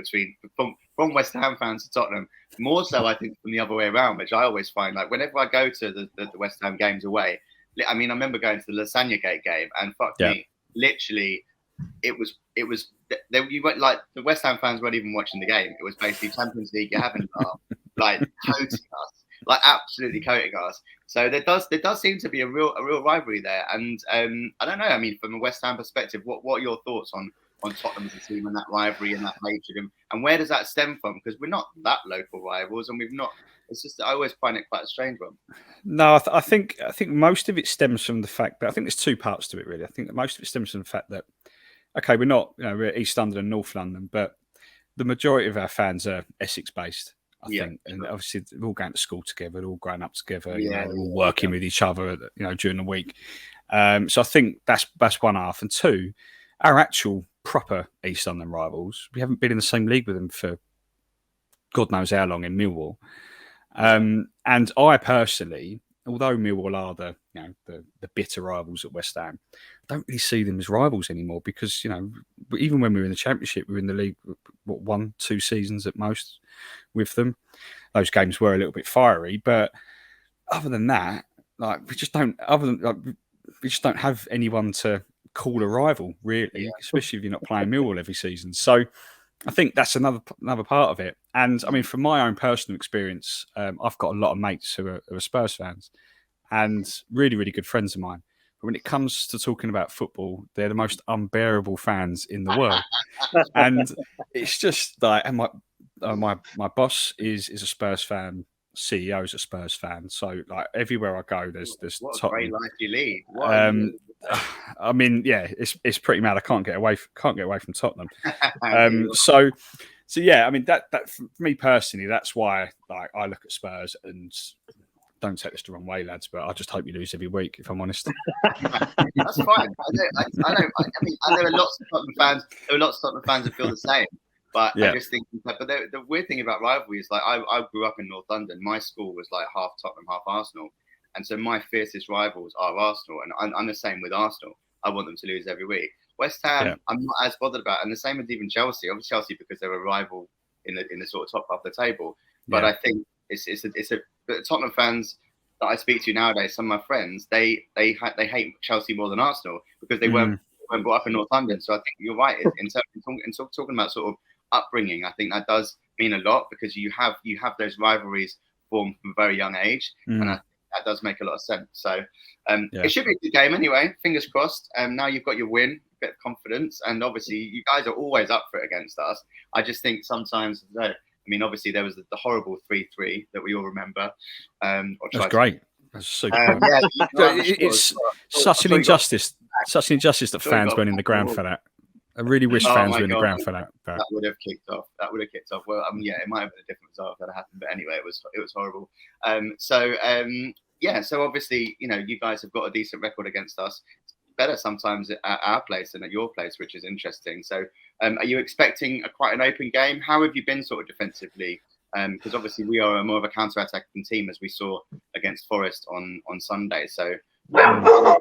from West Ham fans to Tottenham, more so I think from the other way around, which I always find, like, whenever I go to the West Ham games away, I mean, I remember going to the Lasagna Gate game, and me, literally, it was you went, like, the West Ham fans weren't even watching the game. It was basically Champions League, you're having like coating us, like absolutely coating us. So there does seem to be a real rivalry there, and I don't know. I mean, from a West Ham perspective, what are your thoughts on Tottenham as a team and that rivalry and that hatred, and where does that stem from? Because we're not that local rivals, and we've not. It's just I always find it quite a strange one. No, I think most of it stems from the fact that I think there's two parts to it really. I think that most of it stems from the fact that we're not, we're East London and North London, but the majority of our fans are Essex based. I think, and obviously they're all going to school together, they're all growing up together, they're all working with each other, during the week. So I think that's one half, and two, our actual proper East London rivals, we haven't been in the same league with them for God knows how long in Millwall. And I personally, although Millwall are the bitter rivals at West Ham, I don't really see them as rivals anymore, because even when we were in the Championship, we were in the league 1-2 seasons at most with them. Those games were a little bit fiery, but other than that, we just don't have anyone to call a rival really, especially if you're not playing Millwall every season. So I think that's another part of it. And I mean, from my own personal experience, I've got a lot of mates who are Spurs fans and really, really good friends of mine. But when it comes to talking about football, they're the most unbearable fans in the world. And it's just like, and my boss is a Spurs fan. CEO is a Spurs fan. So like everywhere I go, there's what a Tottenham. great life you lead. I mean, it's pretty mad. I can't get away from Tottenham. So yeah, I mean that for me personally, that's why I look at Spurs, and don't take this the wrong way, lads, but I just hope you lose every week, if I'm honest. That's fine. I mean, there are lots of Tottenham fans. There are lots of Tottenham fans that feel the same. But I just think, but the weird thing about rivalry is like I grew up in North London. My school was like half Tottenham, half Arsenal, and so my fiercest rivals are Arsenal, and I'm the same with Arsenal. I want them to lose every week. West Ham, I'm not as bothered about, and the same with even Chelsea. Obviously, Chelsea because they're a rival in the sort of top half of the table. But I think it's the Tottenham fans that I speak to nowadays. Some of my friends, they hate Chelsea more than Arsenal because they weren't brought up in North London. So I think you're right in talking about sort of upbringing. I think that does mean a lot because you have those rivalries formed from a very young age, and I think that does make a lot of sense. So it should be a good game anyway. Fingers crossed. Now you've got your win, a bit of confidence, and obviously you guys are always up for it against us. I just think sometimes, I mean, obviously there was the horrible 3-3 that we all remember. That's great. That's super. It's such an injustice. Such an injustice that fans weren't in the ground for that. I really wish fans were in the ground for that. But that would have kicked off. Well, it might have been a different result if that happened. But anyway, it was horrible. So obviously, you guys have got a decent record against us. It's better sometimes at our place than at your place, which is interesting. So are you expecting quite an open game? How have you been sort of defensively? Because obviously we are more of a counter-attacking team, as we saw against Forest on Sunday. So how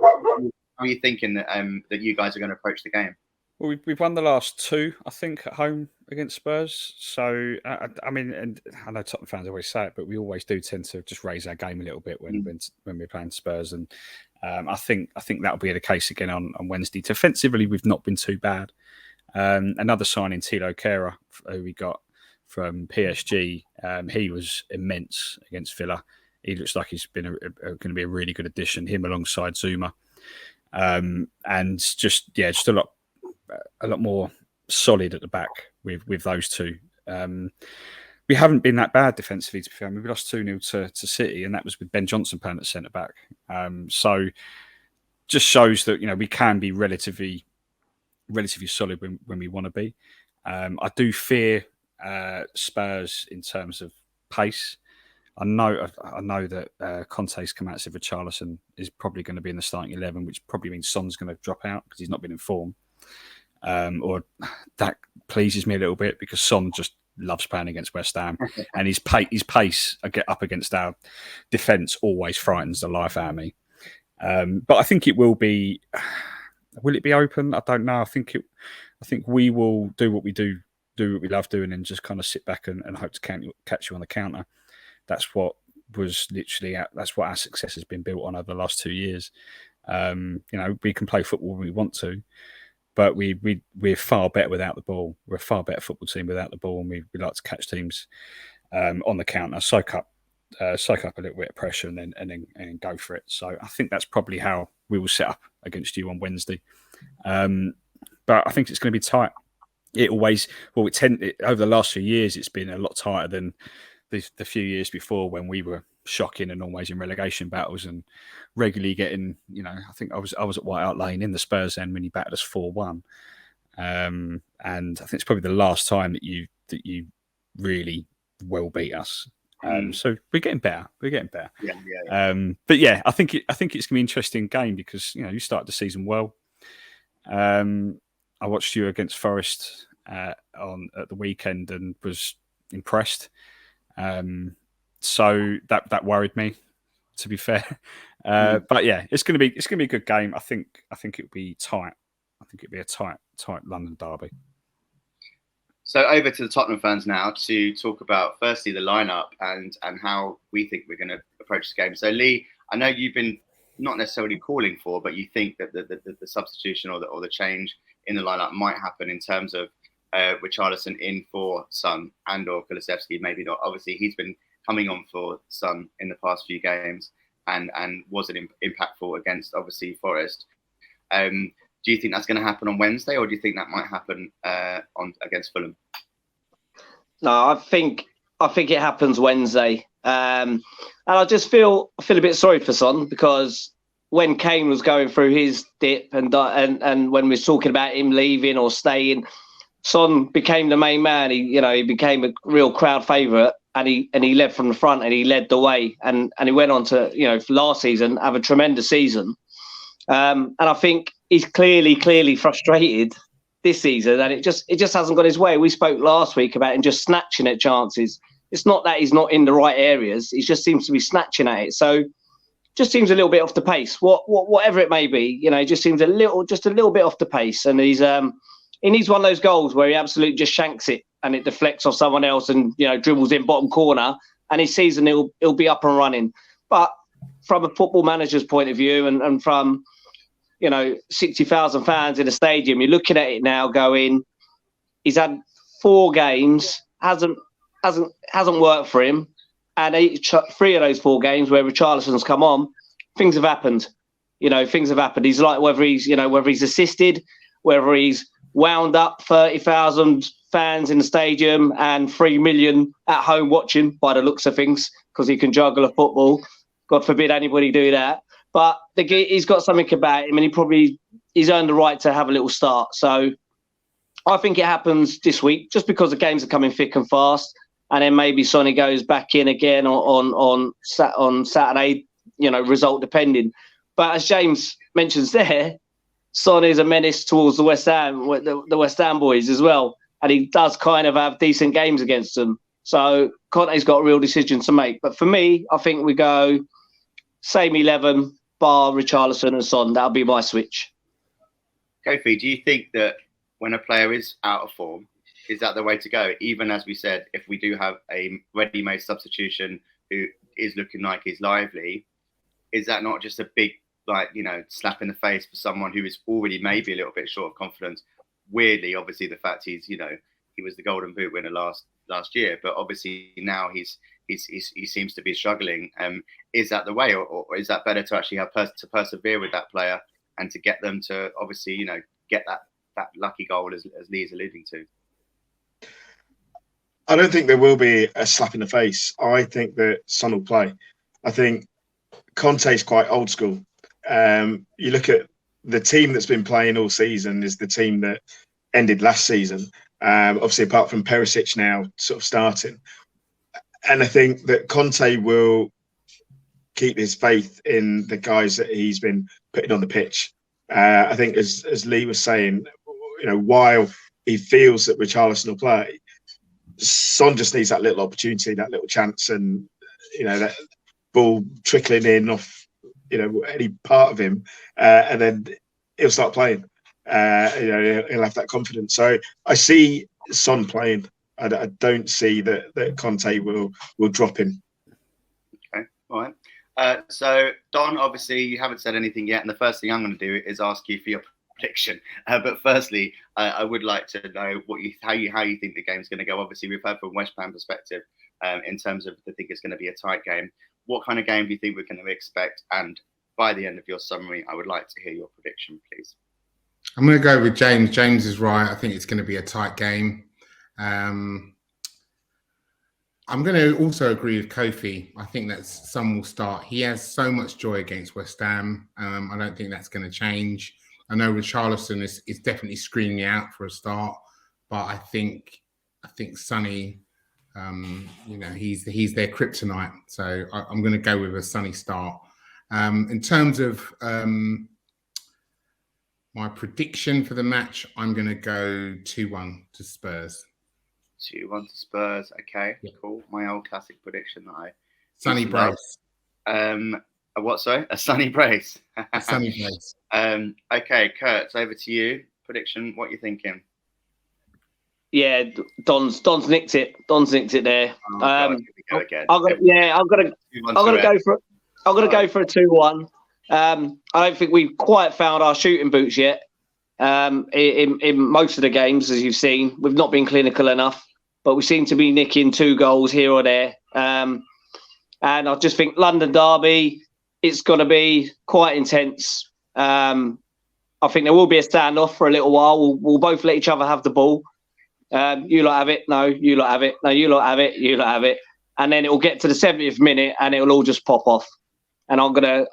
are you thinking that you guys are going to approach the game? Well, we've won the last two, I think, at home against Spurs. So, I mean, and I know Tottenham fans always say it, but we always do tend to just raise our game a little bit when we're playing Spurs. And I think that'll be the case again on Wednesday. Defensively, we've not been too bad. Another signing, Tilo Kehrer, who we got from PSG, he was immense against Villa. He looks like he's been going to be a really good addition, him alongside Zuma. And just a lot more solid at the back with those two. We haven't been that bad defensively, to be fair. We lost 2-0 to City, and that was with Ben Johnson playing at centre back. So just shows that we can be relatively solid when we want to be. I do fear Spurs in terms of pace. I know that Conte's come out and said Richarlison is probably going to be in the starting 11, which probably means Son's going to drop out because he's not been in form. Or that pleases me a little bit because Son just loves playing against West Ham, and his pace up against our defence always frightens the life out of me. But I think it will be. Will it be open? I don't know. I think we will do what we do what we love doing, and just kind of sit back and hope to catch you on the counter. That's what our success has been built on over the last 2 years. We can play football when we want to. But we're far better without the ball. We're a far better football team without the ball, and we like to catch teams on the counter, soak up a little bit of pressure, and then go for it. So I think that's probably how we will set up against you on Wednesday. But I think it's going to be tight. Over the last few years, it's been a lot tighter than the few years before when we were shocking and always in relegation battles and regularly getting, I think I was at White Hart Lane in the Spurs end when he battered us 4-1. And I think it's probably the last time that you really well beat us. So we're getting better. Yeah. But yeah, I think it's going to be an interesting game because, you started the season well. I watched you against Forest at the weekend and was impressed. So that worried me, to be fair. But yeah, it's going to be a good game. I think it'll be tight. I think it'll be a tight London derby. So over to the Tottenham fans now to talk about firstly the lineup and how we think we're going to approach the game. So Lee, I know you've been not necessarily calling for, but you think that the substitution or the change in the lineup might happen in terms of Richarlison in for Son and or Kulusevski, maybe not. Obviously, he's been coming on for Son in the past few games and wasn't impactful against obviously Forest. Do you think that's going to happen on Wednesday, or do you think that might happen against Fulham? No, I think it happens Wednesday, and I just feel a bit sorry for Son because when Kane was going through his dip and when we were talking about him leaving or staying, Son became the main man. He became a real crowd favourite, and he led from the front and he led the way, and he went on to, you know, for last season have a tremendous season. And I think he's clearly frustrated this season, and it just hasn't got his way. We spoke last week about him just snatching at chances. It's not that he's not in the right areas; he just seems to be snatching at it. So, just seems a little bit off the pace. Whatever it may be, you know, it just seems a little bit off the pace. And he needs one of those goals where he absolutely just shanks it and it deflects off someone else and, you know, dribbles in bottom corner, and his season he'll be up and running. But from a football manager's point of view, and from, you know, 60,000 fans in the stadium, you're looking at it now going, he's had 4 games, hasn't worked for him, and 3 of those 4 games where Richarlison's come on, things have happened. You know, things have happened. He's like, whether he's assisted, whether he's wound up 30,000 fans in the stadium and 3 million at home watching, by the looks of things, because he can juggle a football. God forbid anybody do that. But he's got something about him, and he's earned the right to have a little start. So I think it happens this week, just because the games are coming thick and fast, and then maybe Sonny goes back in again on Saturday, you know, result depending. But as James mentions there, Son is a menace towards the West Ham boys as well, and he does kind of have decent games against them. So Conte's got a real decision to make. But for me, I think we go same 11, bar Richarlison and Son. That'll be my switch. Kofi, do you think that when a player is out of form, is that the way to go? Even as we said, if we do have a ready-made substitution who is looking like he's lively, is that not just a big, like, you know, slap in the face for someone who is already maybe a little bit short of confidence? Weirdly, obviously, the fact he's, you know, he was the Golden Boot winner last year, but obviously now he seems to be struggling. Is that the way, or is that better to actually have to persevere with that player and to get them to obviously, you know, get that lucky goal as Lee's alluding to? I don't think there will be a slap in the face. I think that Son will play. I think Conte's quite old school. You look at the team that's been playing all season is the team that ended last season. Obviously, apart from Perisic now sort of starting. And I think that Conte will keep his faith in the guys that he's been putting on the pitch. I think, as Lee was saying, you know, while he feels that Richarlison will play, Son just needs that little opportunity, that little chance, and, you know, that ball trickling in off, you know, any part of him, and then he'll start playing. You know, he'll have that confidence. So I see Son playing. I don't see that Conte will drop him. Okay, all right. So Don, obviously you haven't said anything yet, and the first thing I'm going to do is ask you for your prediction. But firstly, I would like to know how you think the game's going to go. Obviously, we've heard from West Ham perspective in terms of they think it's going to be a tight game. What kind of game do you think we're going to expect? And by the end of your summary, I would like to hear your prediction, please. I'm going to go with James. James is right. I think it's going to be a tight game. I'm going to also agree with Kofi. I think that Son will start. He has so much joy against West Ham. I don't think that's going to change. I know Richarlison is definitely screening out for a start, but I think Sonny, you know, he's their kryptonite. So I'm going to go with a Sonny start. In terms of my prediction for the match, I'm going to go 2-1 to Spurs. 2-1 to Spurs. Okay, yeah. Cool. My old classic prediction that I... Sunny brace. A what, sorry? A sunny brace. A sunny brace. Okay, Kurt, it's over to you. Prediction, what are you thinking? Yeah, Don's nicked it. Don's nicked it there. Oh, God, here we go again. I'm gonna go for a 2-1. I don't think we've quite found our shooting boots yet. In most of the games, as you've seen, we've not been clinical enough, but we seem to be nicking 2 goals here or there. And I just think London derby, it's going to be quite intense. I think there will be a standoff for a little while. We'll both let each other have the ball. You lot have it. No, you lot have it. No, you lot have it. You lot have it. And then it will get to the 70th minute, and it will all just pop off. And I'm gonna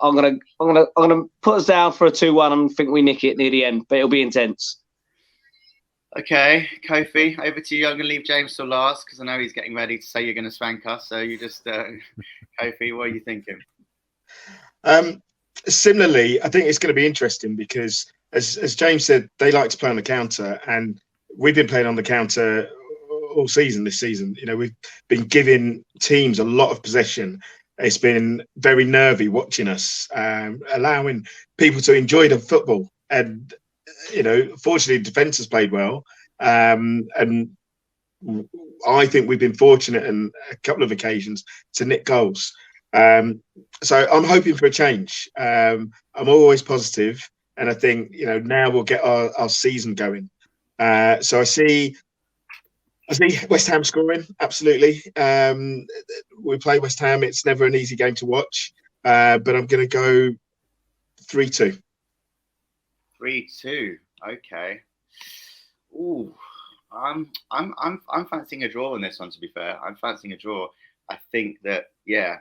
put us down for a 2-1 and think we nick it near the end, but it'll be intense. Okay, Kofi, over to you. I'm going to leave James till last because I know he's getting ready to say you're going to spank us. So you just, Kofi, what are you thinking? Similarly, I think it's going to be interesting because, as James said, they like to play on the counter, and we've been playing on the counter all season this season. You know, we've been giving teams a lot of possession. It's been very nervy watching us, allowing people to enjoy the football. And, you know, fortunately, defence has played well. And I think we've been fortunate on a couple of occasions to nick goals. So I'm hoping for a change. I'm always positive, and I think, you know, now we'll get our season going. So I see West Ham scoring, absolutely. We play West Ham. It's never an easy game to watch, but I'm going to go 3-2. 3-2. Okay. Ooh, I'm fancying a draw on this one. To be fair, I'm fancying a draw. I think that, yeah,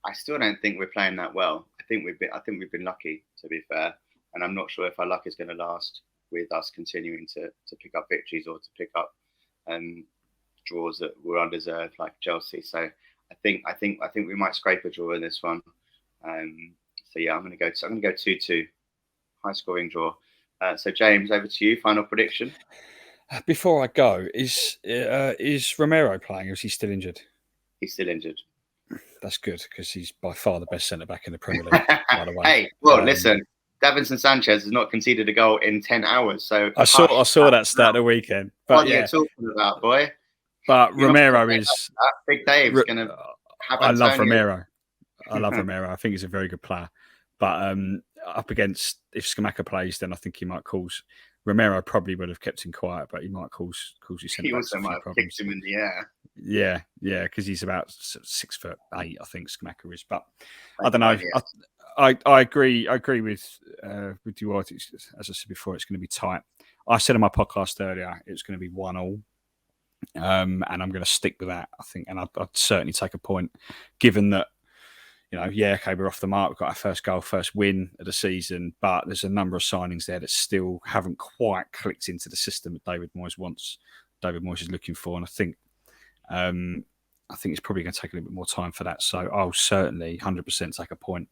I still don't think we're playing that well. I think we've been lucky, to be fair, and I'm not sure if our luck is going to last with us continuing to pick up victories or to pick up draws that were undeserved, like Chelsea. So I think we might scrape a draw in this one. So yeah, I'm going to go 2-2, high scoring draw. So James, over to you. Final prediction. Before I go, is Romero playing, or is he still injured? He's still injured. That's good because he's by far the best centre back in the Premier League. By the way, hey, well, listen, Davinson Sanchez has not conceded a goal in 10 hours. So I saw that stat the weekend. But what are you talking about, boy? But Romero is Big Dave's going to have Antonio. I love Romero. I love Romero. I think he's a very good player. But up against, if Scamacca plays, then I think he might cause. Romero probably would have kept him quiet, but he might cause his centre backs a few problems. Kicked him in the air. Yeah, because he's about 6'8", I think Scamacca is. But I don't know. I agree. I agree with you. As I said before, it's going to be tight. I said on my podcast earlier it's going to be 1-1. And I'm going to stick with that, I think. And I'd certainly take a point, given that, you know, yeah, okay, we're off the mark. We've got our first goal, first win of the season, but there's a number of signings there that still haven't quite clicked into the system that David Moyes wants, David Moyes is looking for. And I think it's probably going to take a little bit more time for that. So I'll certainly 100% take a point.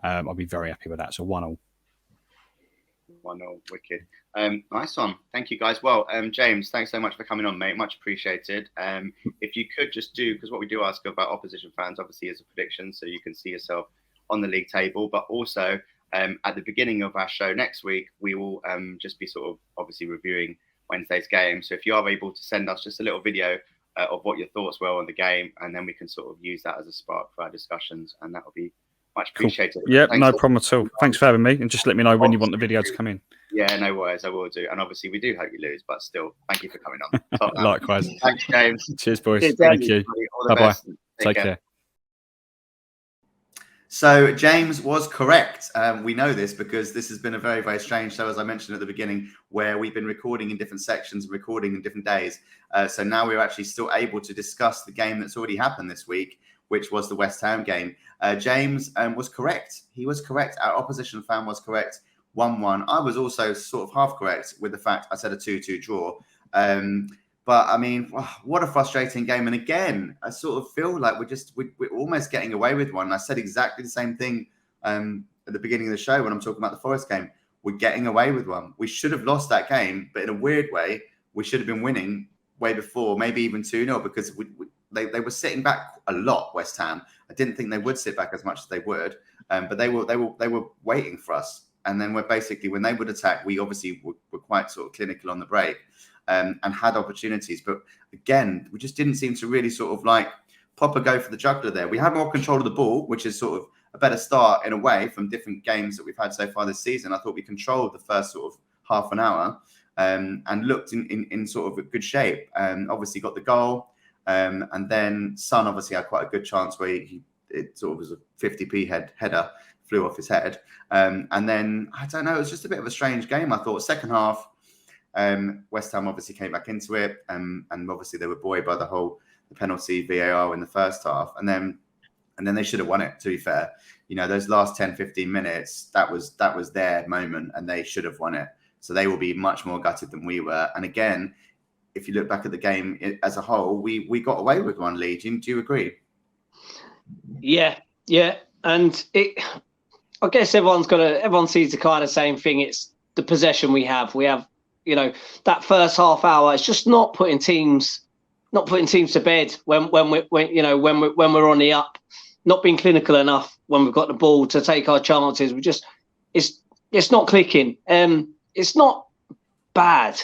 I'll be very happy with that. So 1-1. 1-0, wicked. Nice one. Thank you, guys. Well, James, thanks so much for coming on, mate. Much appreciated. If you could just do, because what we do ask about opposition fans, obviously, is a prediction, so you can see yourself on the league table. But also, at the beginning of our show next week, we will just be sort of obviously reviewing Wednesday's game. So if you are able to send us just a little video of what your thoughts were on the game, and then we can sort of use that as a spark for our discussions, and that will be much appreciated. Cool. Yeah, no problem at all. Thanks for having me, and just let me know when you want the video to come in. Yeah, no worries, I will do. And obviously, we do hope you lose, but still, thank you for coming on. Likewise. Thanks, James. Cheers, boys. Thank you. Bye-bye. Take care. So James was correct. We know this because this has been a very, very strange show, as I mentioned at the beginning, where we've been recording in different sections, recording in different days. So now we're actually still able to discuss the game that's already happened this week, which was the West Ham game. James was correct. He was correct. Our opposition fan was correct. 1-1. I was also sort of half correct with the fact I said a 2-2 draw. But I mean, what a frustrating game. And again, I sort of feel like we're almost getting away with one. I said exactly the same thing at the beginning of the show when I'm talking about the Forest game. We're getting away with one. We should have lost that game, but in a weird way, we should have been winning way before, maybe even 2-0, because they were sitting back a lot, West Ham. I didn't think they would sit back as much as they would, but they were waiting for us. And then when they would attack, we obviously were quite sort of clinical on the break and had opportunities. But again, we just didn't seem to really sort of like proper go for the juggler there. We had more control of the ball, which is sort of a better start in a way from different games that we've had so far this season. I thought we controlled the first sort of half an hour and looked in sort of a good shape. Obviously got the goal. And then Son obviously had quite a good chance where it sort of was a 50p header, flew off his head. And then, I don't know, it was just a bit of a strange game, I thought. Second half, West Ham obviously came back into it. And obviously they were buoyed by the penalty VAR in the first half. And then they should have won it, to be fair. You know, those last 10, 15 minutes, that was their moment and they should have won it. So they will be much more gutted than we were. And again, if you look back at the game as a whole, we got away with one lead. Do you agree? Yeah. And I guess everyone sees the kind of same thing. It's the possession we have. We have, that first half hour. It's just not putting teams to bed when we're on the up. Not being clinical enough when we've got the ball to take our chances. It's not clicking. It's not bad.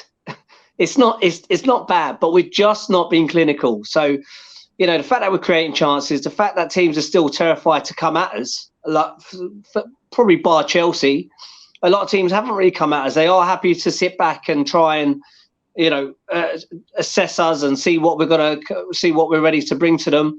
It's not bad, but we're just not being clinical. So, the fact that we're creating chances, the fact that teams are still terrified to come at us, probably bar Chelsea, a lot of teams haven't really come at us. They are happy to sit back and try and, assess us and see what we're ready to bring to them.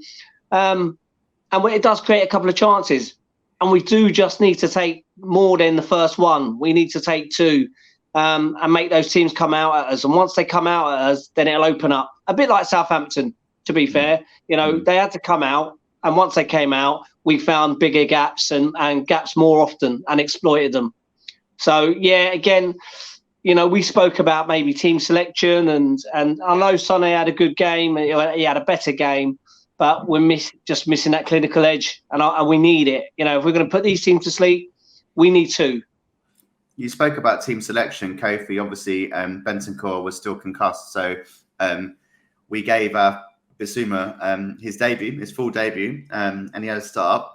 And it does create a couple of chances. And we do just need to take more than the first one. We need to take two and make those teams come out at us. And once they come out at us, then it'll open up. A bit like Southampton, to be fair. They had to come out. And once they came out, we found bigger gaps and gaps more often and exploited them. So, again, we spoke about maybe team selection. And I know Sonny had a good game. He had a better game. But we're just missing that clinical edge, and we need it. If we're going to put these teams to sleep, we need to. You spoke about team selection, Kofi. Obviously, Bentancur was still concussed, so we gave Bissouma his full debut, and he had a start.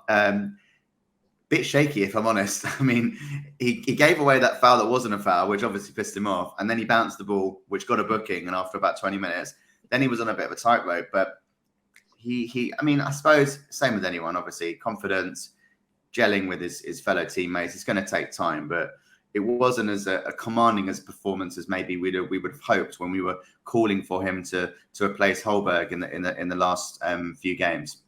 Bit shaky, if I'm honest. I mean, he gave away that foul that wasn't a foul, which obviously pissed him off, and then he bounced the ball, which got a booking, and after about 20 minutes, then he was on a bit of a tightrope, but. I suppose same with anyone, obviously, confidence, gelling with his fellow teammates. It's going to take time, but it wasn't as a commanding as performance as maybe we would have hoped when we were calling for him to replace Holberg in the last few games.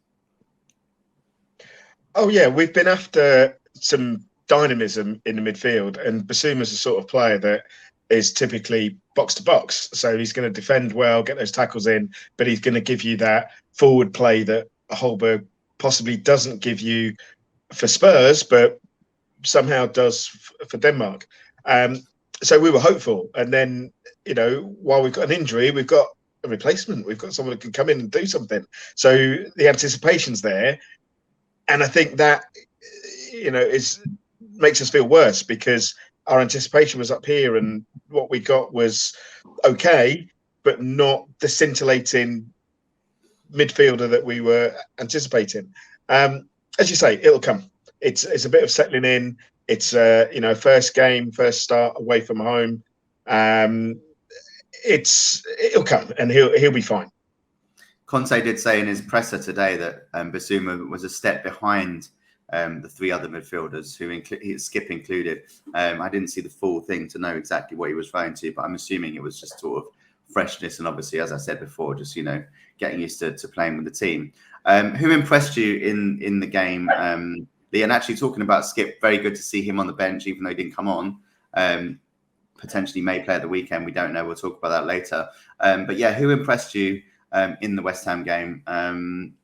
Oh yeah, we've been after some dynamism in the midfield, and Bissouma's the sort of player that is typically box to box. So he's going to defend well, get those tackles in, but he's going to give you that forward play that Holberg possibly doesn't give you for Spurs, but somehow does for Denmark. So we were hopeful. And then, while we've got an injury, we've got a replacement. We've got someone who can come in and do something. So the anticipation's there. And I think that, makes us feel worse because our anticipation was up here and what we got was okay, but not the scintillating midfielder that we were anticipating. As you say, it'll come. It's a bit of settling in. It's first game, first start away from home. It'll come and he'll be fine. Conte did say in his presser today that Bissouma was a step behind the three other midfielders, Skip included. I didn't see the full thing to know exactly what he was referring to, but I'm assuming it was just sort of freshness and obviously, as I said before, just getting used to playing with the team. Who impressed you in the game, Lee? And actually talking about Skip, very good to see him on the bench, even though he didn't come on. Potentially may play at the weekend. We don't know. We'll talk about that later. But yeah, who impressed you in the West Ham game? And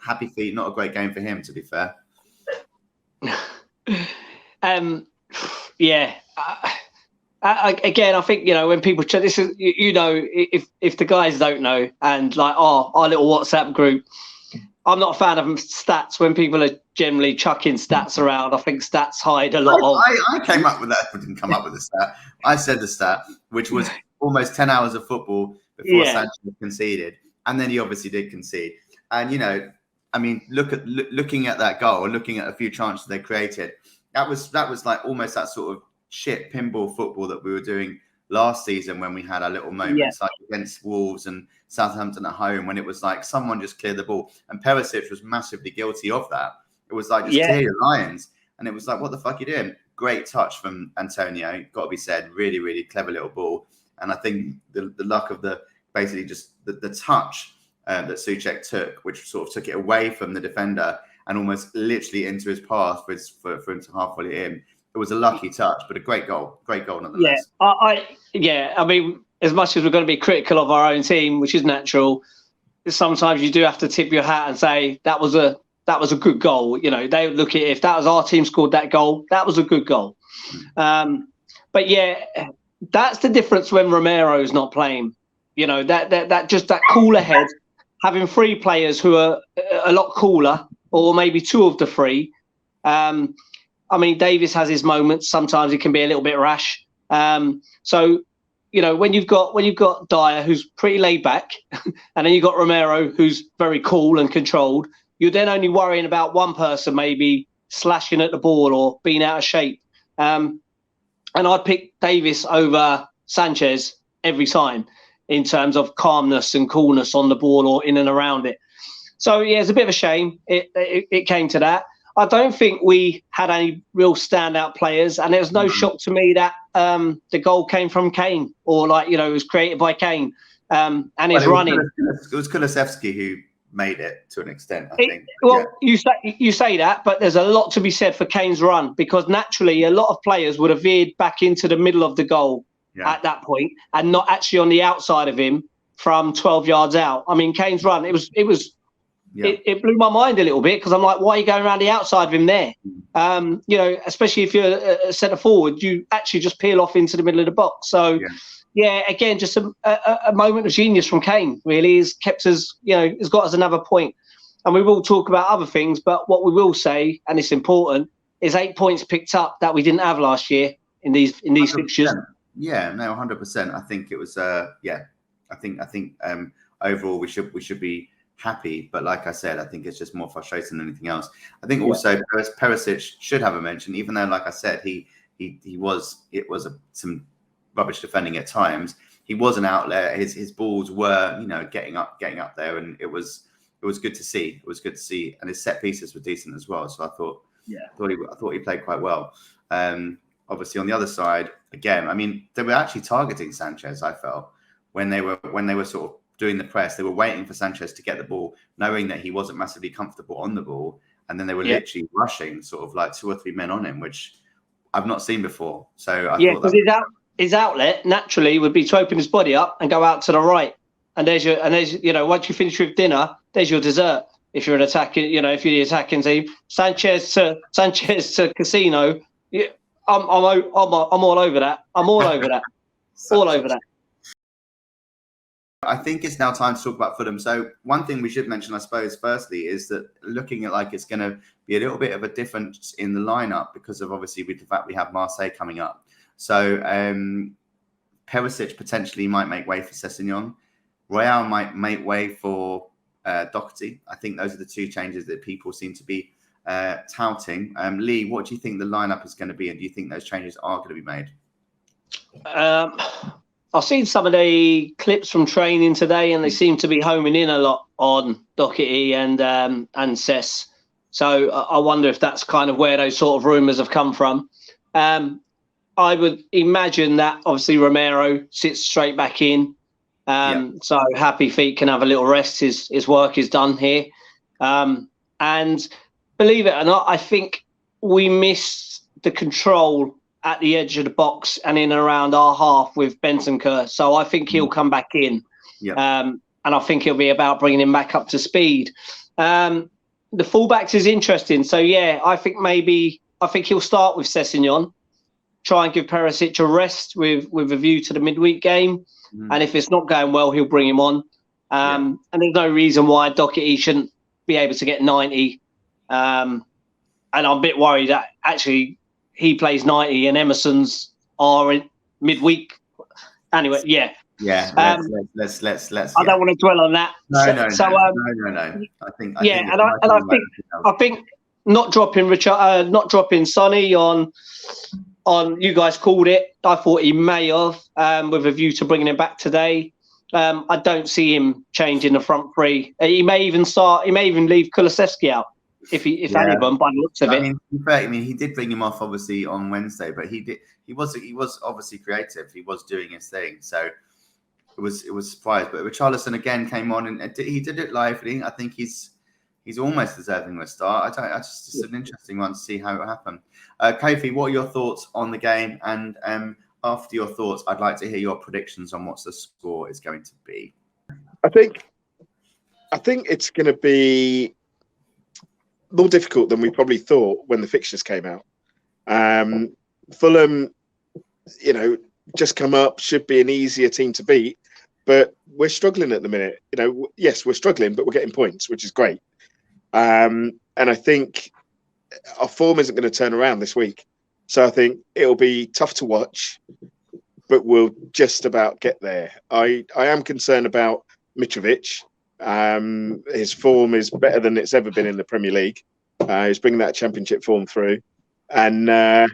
happy feet, not a great game for him, to be fair. Again, I think when people check this is if the guys don't know, and like our little WhatsApp group, I'm not a fan of stats when people are generally chucking stats around. I think stats hide a lot of. I came up with that. I didn't come up with the stat. I said the stat, which was almost 10 hours of football before Sanchez conceded, and then he obviously did concede. And looking at that goal, looking at a few chances they created, that was like almost that sort of shit pinball football that we were doing last season when we had our little moments like against Wolves and Southampton at home, when it was like someone just cleared the ball, and Perisic was massively guilty of that. It was like, just clear your lines, and it was like, what the fuck are you doing? Great touch from Antonio, got to be said. Really, really clever little ball. And I think the luck of the touch that Souček took, which sort of took it away from the defender and almost literally into his path for him to half volley it in. It was a lucky touch, but a great goal nonetheless. I mean, as much as we're going to be critical of our own team, which is natural, sometimes you do have to tip your hat and say that was a good goal. They look at it, if that was our team scored that goal, that was a good goal. But But yeah, that's the difference when Romero's not playing. You know, that just that cooler head, having three players who are a lot cooler, or maybe two of the three. I mean, Davis has his moments. Sometimes he can be a little bit rash. So, you know, when you've got Dyer, who's pretty laid back, and then you've got Romero, who's very cool and controlled, you're then only worrying about one person maybe slashing at the ball or being out of shape. And I'd pick Davis over Sanchez every time in terms of calmness and coolness on the ball or in and around it. So, yeah, it's a bit of a shame it came to that. I don't think we had any real standout players, and it was no shock to me that the goal came from Kane, or like, you know, it was created by Kane and his running. It was Kulusevski who made it to an extent, I think. Well, yeah. you say that, but there's a lot to be said for Kane's run, because naturally a lot of players would have veered back into the middle of the goal at that point and not actually on the outside of him from 12 yards out. I mean, Kane's run, it blew my mind a little bit, because I'm like, why are you going around the outside of him there? You know, especially if you're a centre forward, you actually just peel off into the middle of the box. So, yeah, again, just a moment of genius from Kane, really. Has kept us, you know, has got us another point. And we will talk about other things, but what we will say, and it's important, is 8 points picked up that we didn't have last year in these fixtures. Yeah, no, 100%. I think it was, I think overall we should be happy, but like I said, I think it's just more frustrating than anything else. I think also Perisic should have a mention, even though, like I said, some rubbish defending at times. He was an outlet. His balls were, you know, getting up there, and it was good to see. It was good to see, and his set pieces were decent as well. So I thought he played quite well. Obviously, on the other side, again, I mean, they were actually targeting Sanchez. I felt when they were sort of doing the press, they were waiting for Sanchez to get the ball, knowing that he wasn't massively comfortable on the ball, and then they were literally rushing, sort of like 2 or 3 men on him, which I've not seen before. So I thought that his outlet naturally would be to open his body up and go out to the right, and there's you know, once you finish with dinner, there's your dessert. If you're an attacking, you know, if you're the attacking team, Sanchez to Casino, I'm all over that. I'm all over that. All over that. I think it's now time to talk about Fulham. So one thing we should mention, I suppose, firstly, is that looking at like it's going to be a little bit of a difference in the lineup, because of obviously with the fact we have Marseille coming up. So Perisic potentially might make way for Sessegnon. Royale might make way for Doherty. I think those are the two changes that people seem to be touting. Lee, what do you think the lineup is going to be, and do you think those changes are going to be made? I've seen some of the clips from training today, and they seem to be homing in a lot on Doherty and Sess. So I wonder if that's kind of where those sort of rumours have come from. I would imagine that obviously Romero sits straight back in. So Happy Feet can have a little rest. His work is done here. And believe it or not, I think we miss the control at the edge of the box and in and around our half with Bentancur. So I think he'll come back in. And I think it'll be about bringing him back up to speed. The fullbacks is interesting. So, yeah, I think he'll start with Sessegnon, try and give Perisic a rest with a view to the midweek game. And if it's not going well, he'll bring him on. And there's no reason why Doherty shouldn't be able to get 90. And I'm a bit worried that actually he plays 90 and Emerson's are in midweek. Anyway, yeah. Yeah, let's. I don't want to dwell on that. No. I think not dropping Sonny on you guys called it. I thought he may have with a view to bringing him back today. I don't see him changing the front three. He may even leave Kulusevski out if anyone by the looks of it. I mean, he did bring him off obviously on Wednesday, but he was obviously creative. He was doing his thing, so it was a surprise. But Richarlison again came on and he did it lively. I think he's almost deserving of a start. It's an interesting one to see how it happened. Kofi, what are your thoughts on the game? And after your thoughts, I'd like to hear your predictions on what the score is going to be. I think it's going to be more difficult than we probably thought when the fixtures came out. Fulham just come up, should be an easier team to beat. But we're struggling at the minute. Yes, we're struggling, but we're getting points, which is great. And I think our form isn't going to turn around this week. So I think it'll be tough to watch, but we'll just about get there. I am concerned about Mitrovic. His form is better than it's ever been in the Premier League. He's bringing that Championship form through. And I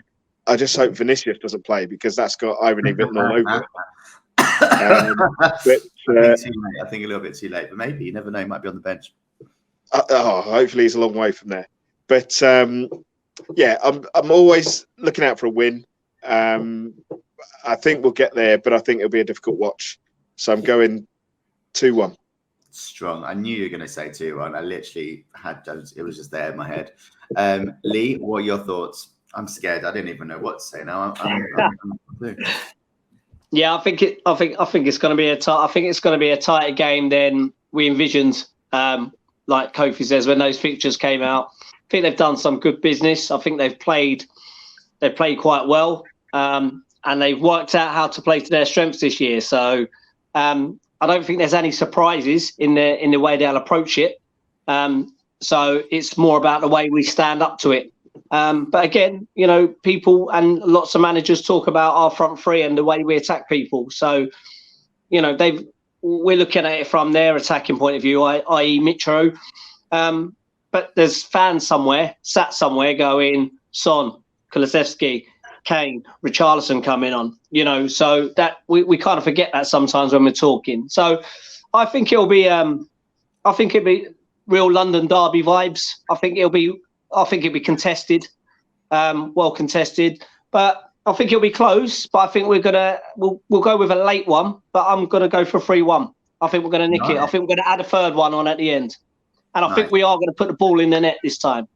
just hope Vinicius doesn't play, because that's got irony written all over it. I think too late. I think a little bit too late, but maybe, you never know, he might be on the bench. Hopefully he's a long way from there. But yeah, I'm always looking out for a win. I think we'll get there, but I think it'll be a difficult watch. So I'm going 2-1. Strong. I knew you were going to say 2-1. I literally had it was just there in my head. Lee, what are your thoughts? I'm scared. I didn't even know what to say now. Yeah, I think it's going to be a tighter game than we envisioned. Like Kofi says, when those fixtures came out, I think they've done some good business. I think they've played quite well, and they've worked out how to play to their strengths this year. So I don't think there's any surprises in the way they'll approach it. So it's more about the way we stand up to it. But again, people and lots of managers talk about our front three and the way we attack people. So, we're looking at it from their attacking point of view, i.e. Mitro. But there's fans sat somewhere going, Son, Kulusevski, Kane, Richarlison coming on, so that we kind of forget that sometimes when we're talking. So I think it'll be real London derby vibes. I think it'll be contested, well contested, but I think it'll be close. But I think we'll go with a late one, but I'm gonna go for 3-1. I think we're gonna nick it. I think we're gonna add a third one on at the end, and I think we are gonna put the ball in the net this time.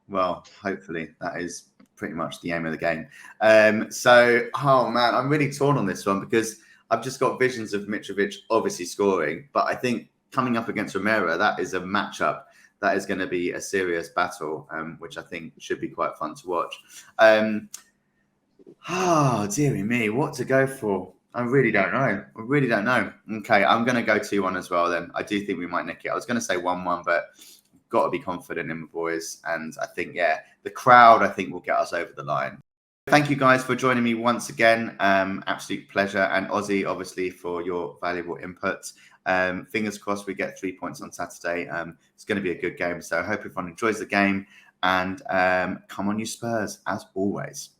Well, hopefully that is pretty much the aim of the game. Oh man, I'm really torn on this one, because I've just got visions of Mitrovic obviously scoring, but I think coming up against Romero, that is a matchup that is going to be a serious battle, which I think should be quite fun to watch. Dearie me, what to go for? I really don't know. Okay, I'm going to go 2-1 as well then. I do think we might nick it. I was going to say 1-1, but got to be confident in the boys. And I think, the crowd, I think, will get us over the line. Thank you guys for joining me once again. Absolute pleasure. And Ozzy, obviously, for your valuable input. Fingers crossed we get 3 points on Saturday. It's going to be a good game. So I hope everyone enjoys the game. And come on, you Spurs, as always.